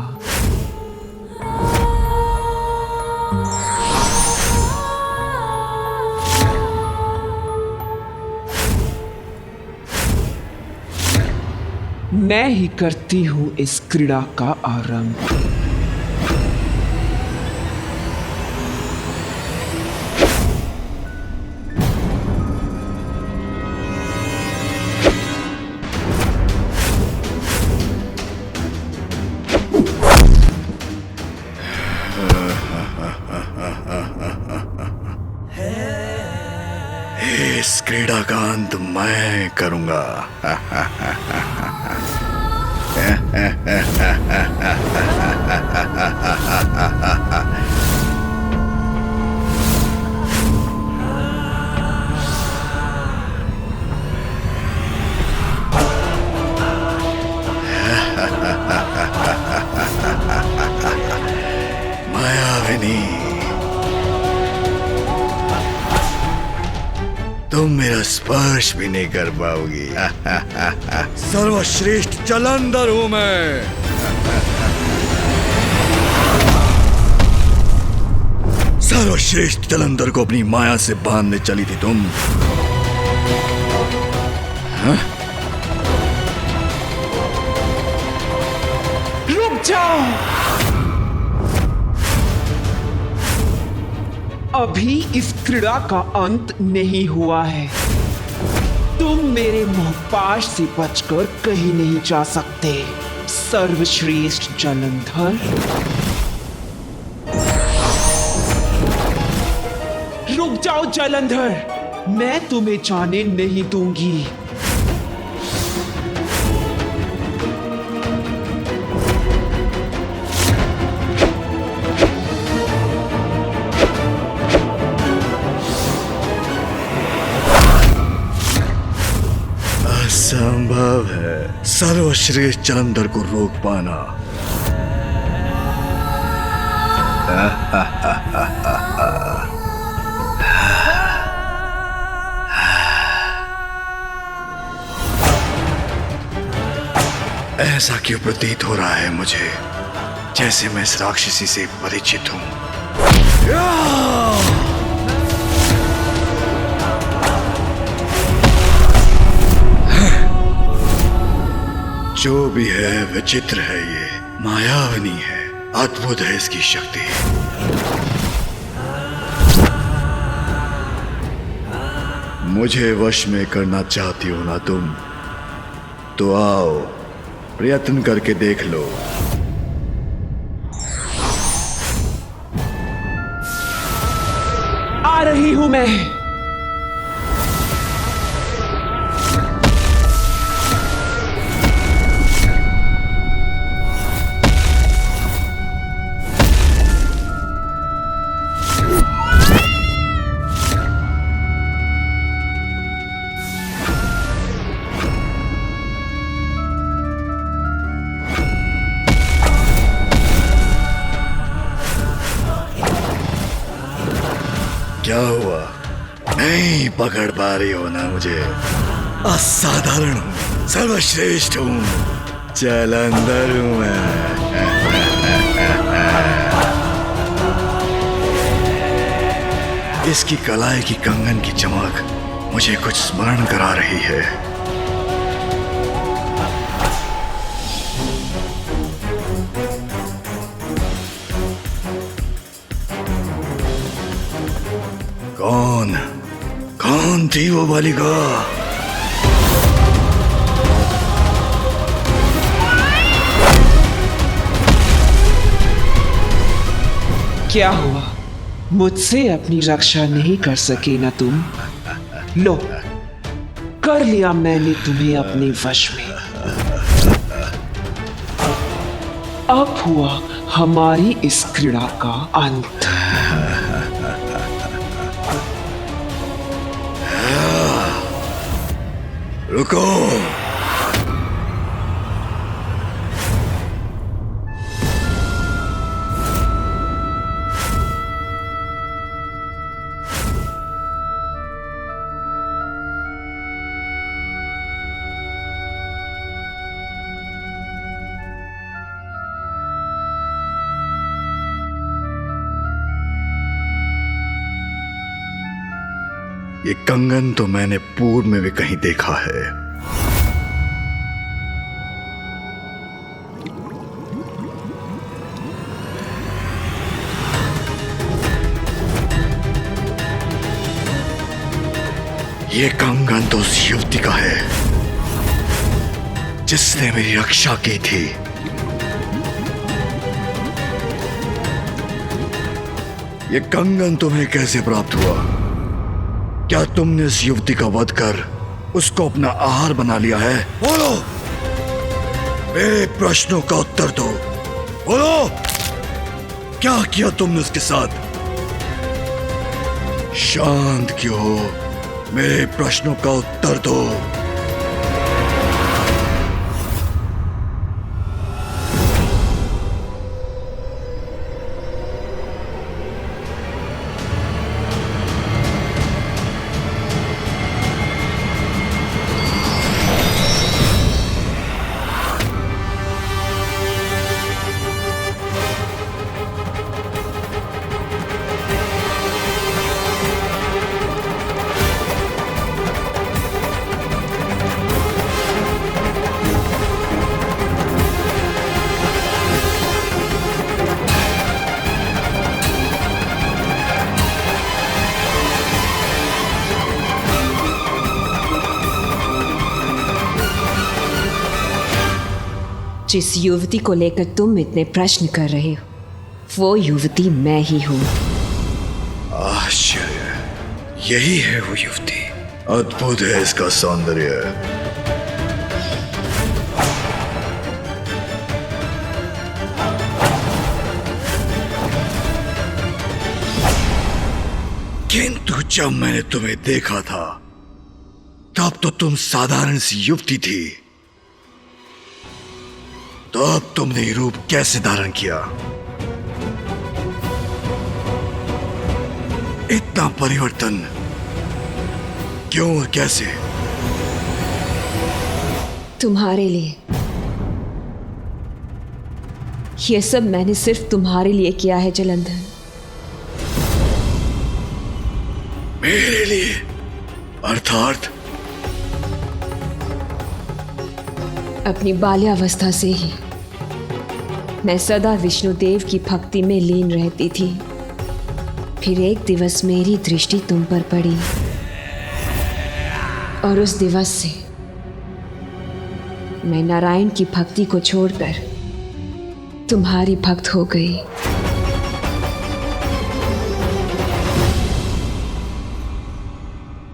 मैं ही करती हूं इस क्रीड़ा का आरंभ। इस क्रीड़ा का अंत मैं करूंगा। मायाविनी, तुम मेरा स्पर्श भी नहीं कर पाओगी। सर्वश्रेष्ठ जलंधर हूं मैं। सर्वश्रेष्ठ जलंधर को अपनी माया से बांधने चली थी तुम। हाँ? रुक जाओ, अभी इस क्रीड़ा का अंत नहीं हुआ है। तुम मेरे मोहपाश से बचकर कहीं नहीं जा सकते, सर्वश्रेष्ठ जलंधर। रुक जाओ जलंधर, मैं तुम्हें जाने नहीं दूंगी। असंभव है सर्वश्रेष्ठ जलंधर को रोक पाना। ऐसा क्यों प्रतीत हो रहा है मुझे, जैसे मैं इस राक्षसी से परिचित हूं। जो भी है विचित्र है, ये मायाविनी है, अद्भुत है इसकी शक्ति। मुझे वश में करना चाहती हो ना तुम, तो आओ प्रयत्न करके देख लो। आ रही हूं मैं। क्या हुआ, नहीं पकड़ पा रही हो ना मुझे? असाधारण हूँ, सर्वश्रेष्ठ हूँ, जलंधर हूँ मैं। इसकी कलाई की कंगन की चमक मुझे कुछ स्मरण करा रही है। कौन थी वो बालिका? क्या हुआ, मुझसे अपनी रक्षा नहीं कर सके ना तुम? लो, कर लिया मैंने तुम्हें अपने वश में। अब हुआ हमारी इस क्रीड़ा का अंत। रुको। ये कंगन तो मैंने पूर्व में भी कहीं देखा है। ये कंगन तो उस युवती का है जिसने मेरी रक्षा की थी। ये कंगन तुम्हें कैसे प्राप्त हुआ? क्या तुमने इस युवती का वध कर उसको अपना आहार बना लिया है? बोलो, मेरे प्रश्नों का उत्तर दो। बोलो, क्या किया तुमने उसके साथ? शांत क्यों हो? मेरे प्रश्नों का उत्तर दो। जिस युवती को लेकर तुम इतने प्रश्न कर रहे हो, वो युवती मैं ही हूं। आश्चर्य, यही है वो युवती। अद्भुत है इसका सौंदर्य। किंतु जब मैंने तुम्हें देखा था तब तो तुम साधारण सी युवती थी। तो अब तुमने ये रूप कैसे धारण किया? इतना परिवर्तन क्यों और कैसे? तुम्हारे लिए। ये सब मैंने सिर्फ तुम्हारे लिए किया है जलंधर। मेरे लिए? अर्थात? अपनी बाल्यावस्था से ही मैं सदा विष्णुदेव की भक्ति में लीन रहती थी। फिर एक दिवस मेरी दृष्टि तुम पर पड़ी और उस दिवस से मैं नारायण की भक्ति को छोड़कर तुम्हारी भक्त हो गई।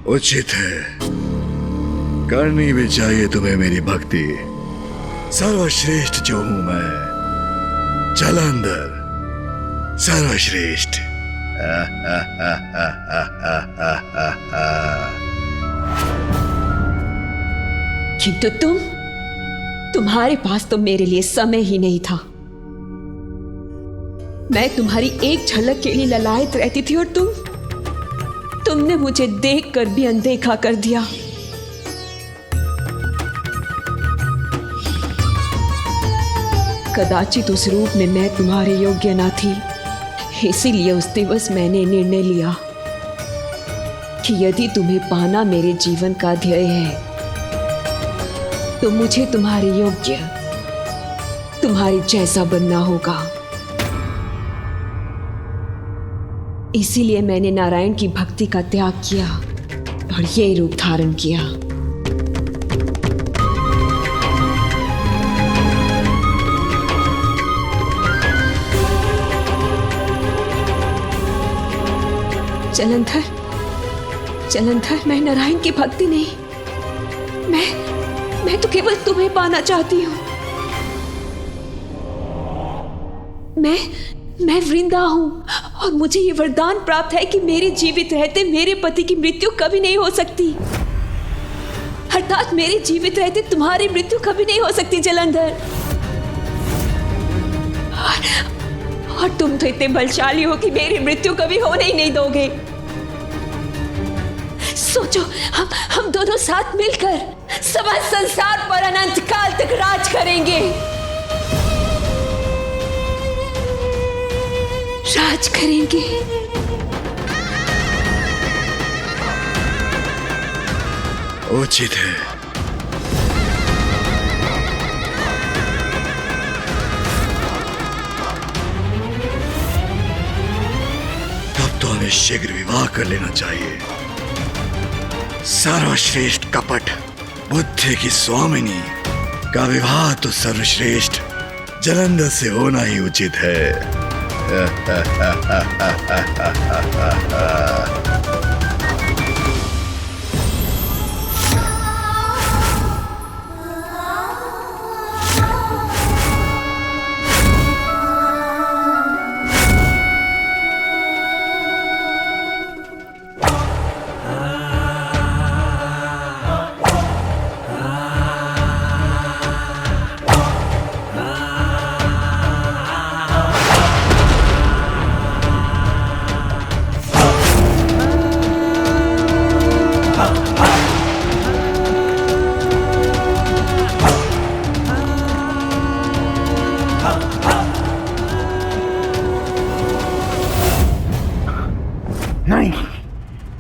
उचित है, करनी भी चाहिए तुम्हें मेरी भक्ति। सर्वश्रेष्ठ जो हूं मैं, जलंधर सर्वश्रेष्ठ। किंतु तुम्हारे पास तो मेरे लिए समय ही नहीं था। मैं तुम्हारी एक झलक के लिए ललायत रहती थी और तुमने मुझे देखकर भी अनदेखा कर दिया। कदाचित उस रूप में मैं तुम्हारे योग्य ना थी, इसीलिए उस दिवस मैंने निर्णय लिया कि यदि तुम्हें पाना मेरे जीवन का ध्येय है तो मुझे तुम्हारे योग्य, तुम्हारी जैसा बनना होगा। इसीलिए मैंने नारायण की भक्ति का त्याग किया और ये रूप धारण किया। जलंधर, मैं नारायण की भक्ति नहीं, मैं तो केवल तुम्हें पाना चाहती हूँ। मैं वृंदा हूँ और मुझे ये वरदान प्राप्त है कि मेरे जीवित रहते मेरे पति की मृत्यु कभी नहीं हो सकती, अर्थात मेरे जीवित रहते तुम्हारी मृत्यु कभी नहीं हो सकती जलंधर। और तुम तो इतने बलशाली हो कि मेरी मृत्यु कभी होने ही नहीं दोगे। सोचो, हम दोनों साथ मिलकर समस्त संसार पर अनंत काल तक राज करेंगे, राज करेंगे। उचित है। तब तो हमें शीघ्र विवाह कर लेना चाहिए। सर्वश्रेष्ठ कपट बुद्धि की स्वामिनी का विवाह तो सर्वश्रेष्ठ जलंधर से होना ही उचित है।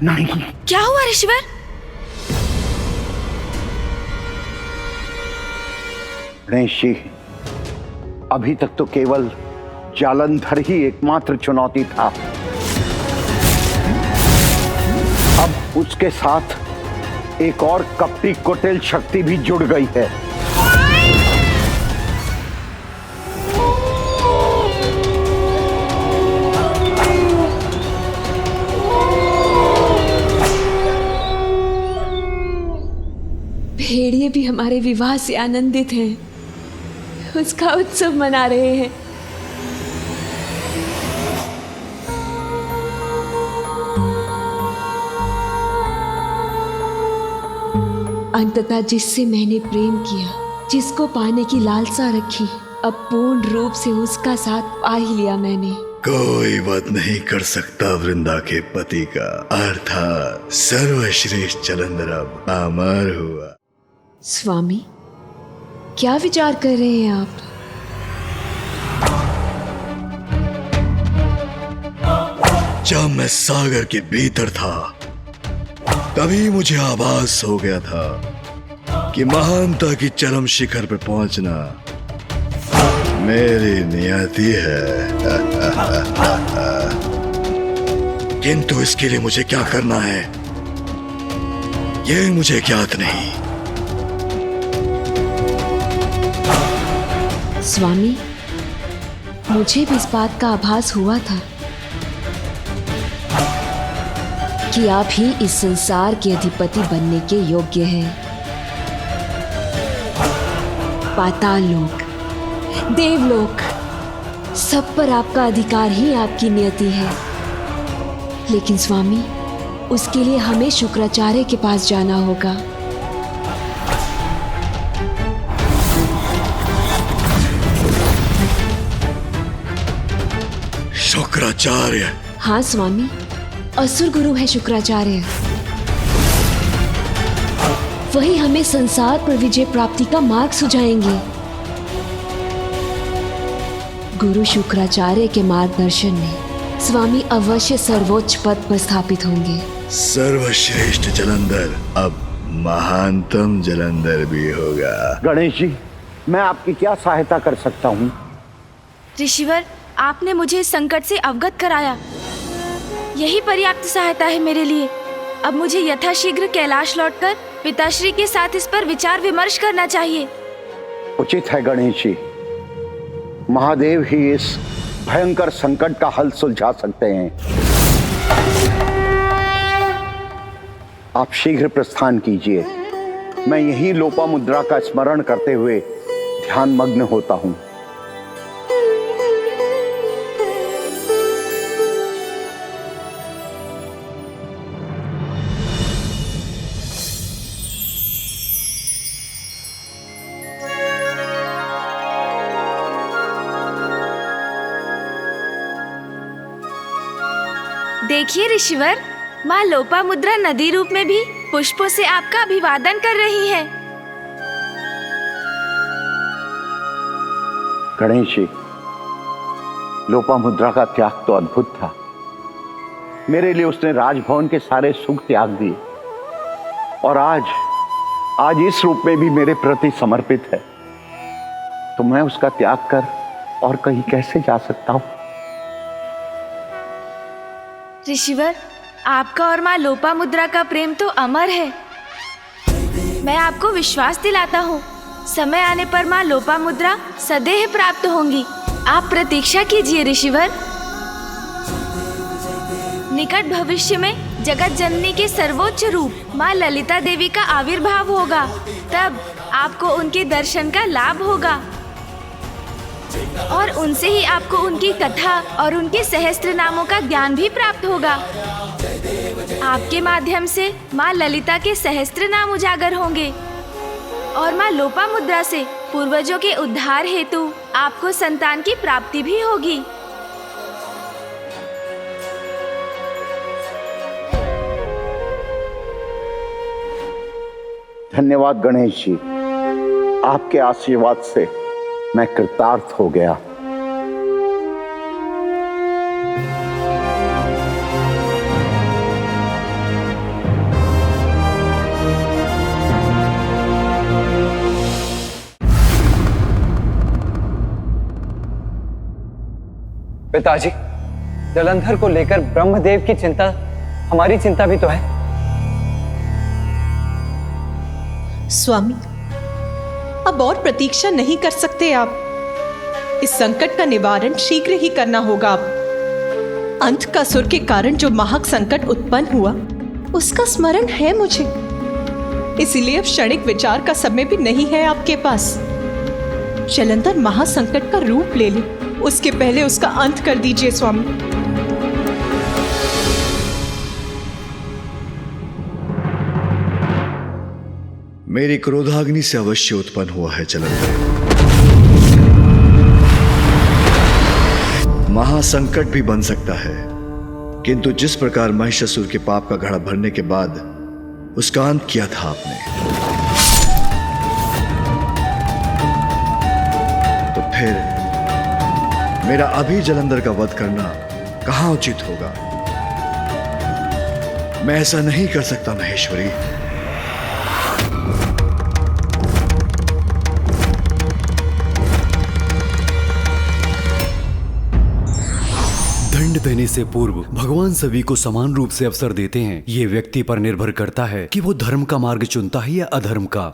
नहीं। क्या हुआ ऋषिवर? गणेश जी, अभी तक तो केवल जालंधर ही एकमात्र चुनौती था, अब उसके साथ एक और कपटी कुटिल शक्ति भी जुड़ गई है। भेड़िए भी हमारे विवाह से आनंदित हैं, उसका उत्सव मना रहे हैं। अंततः जिससे मैंने प्रेम किया, जिसको पाने की लालसा रखी, अब पूर्ण रूप से उसका साथ पा ही लिया मैंने। कोई बात नहीं कर सकता वृंदा के पति का, अर्थात सर्वश्रेष्ठ जलंधर अब अमर हुआ। स्वामी, क्या विचार कर रहे हैं आप? जब मैं सागर के भीतर था तभी मुझे आभास हो गया था कि महानता की चरम शिखर पर पहुंचना मेरी नियति है। किंतु इसके लिए मुझे क्या करना है यह मुझे ज्ञात नहीं। स्वामी, मुझे भी इस बात का आभास हुआ था कि आप ही इस संसार के अधिपति बनने के योग्य हैं। पाताल लोक, देवलोक, सब पर आपका अधिकार ही आपकी नियति है। लेकिन स्वामी, उसके लिए हमें शुक्राचार्य के पास जाना होगा। शुक्राचार्य? हाँ स्वामी, असुर गुरु है शुक्राचार्य। वही हमें संसार पर विजय प्राप्ति का मार्ग सुझाएंगे। गुरु शुक्राचार्य के मार्गदर्शन में स्वामी अवश्य सर्वोच्च पद पर स्थापित होंगे। सर्वश्रेष्ठ जलंधर अब महानतम जलंधर भी होगा। गणेश जी, मैं आपकी क्या सहायता कर सकता हूँ? ऋषिवर, आपने मुझे इस संकट से अवगत कराया, यही पर्याप्त सहायता है मेरे लिए। अब मुझे यथाशीघ्र कैलाश लौटकर पिताश्री के साथ इस पर विचार विमर्श करना चाहिए। उचित है गणेश जी, महादेव ही इस भयंकर संकट का हल सुलझा सकते हैं। आप शीघ्र प्रस्थान कीजिए। मैं यही लोपामुद्रा का स्मरण करते हुए ध्यान मग्न होता हूं। देखिए ऋषिवर, माँ लोपामुद्रा नदी रूप में भी पुष्पों से आपका अभिवादन कर रही है। गणेश जी, लोपामुद्रा का त्याग तो अद्भुत था। मेरे लिए उसने राजभवन के सारे सुख त्याग दिए और आज इस रूप में भी मेरे प्रति समर्पित है। तो मैं उसका त्याग कर और कहीं कैसे जा सकता हूं? ऋषिवर, आपका और माँ लोपामुद्रा का प्रेम तो अमर है। मैं आपको विश्वास दिलाता हूँ, समय आने पर माँ लोपामुद्रा सदैव प्राप्त होंगी। आप प्रतीक्षा कीजिए ऋषिवर। निकट भविष्य में जगत जननी के सर्वोच्च रूप माँ ललिता देवी का आविर्भाव होगा। तब आपको उनके दर्शन का लाभ होगा और उनसे ही आपको उनकी कथा और उनके सहस्त्र नामों का ज्ञान भी प्राप्त होगा। आपके माध्यम से माँ ललिता के सहस्त्र नाम उजागर होंगे और माँ लोपामुद्रा से पूर्वजों के उद्धार हेतु आपको संतान की प्राप्ति भी होगी। धन्यवाद गणेश जी, आपके आशीर्वाद से मैं कृतार्थ हो गया। पिताजी, जलंधर को लेकर ब्रह्मदेव की चिंता हमारी चिंता भी तो है। स्वामी, अब और प्रतीक्षा नहीं कर सकते आप। इस संकट का निवारण शीघ्र ही करना होगा। आप अंधकासुर के कारण जो महाक संकट उत्पन्न हुआ, उसका स्मरण है मुझे। इसीलिए अब क्षणिक विचार का समय भी नहीं है आपके पास। जलंधर महासंकट का रूप ले ले, उसके पहले उसका अंत कर दीजिए स्वामी। मेरी क्रोधाग्नि से अवश्य उत्पन्न हुआ है जलंधर। महासंकट भी बन सकता है, किंतु जिस प्रकार महिषासुर के पाप का घड़ा भरने के बाद उसका अंत किया था आपने, तो फिर मेरा अभी जलंधर का वध करना कहां उचित होगा? मैं ऐसा नहीं कर सकता महेश्वरी। दंड देने से पूर्व भगवान सभी को समान रूप से अवसर देते हैं। ये व्यक्ति पर निर्भर करता है कि वो धर्म का मार्ग चुनता है या अधर्म का।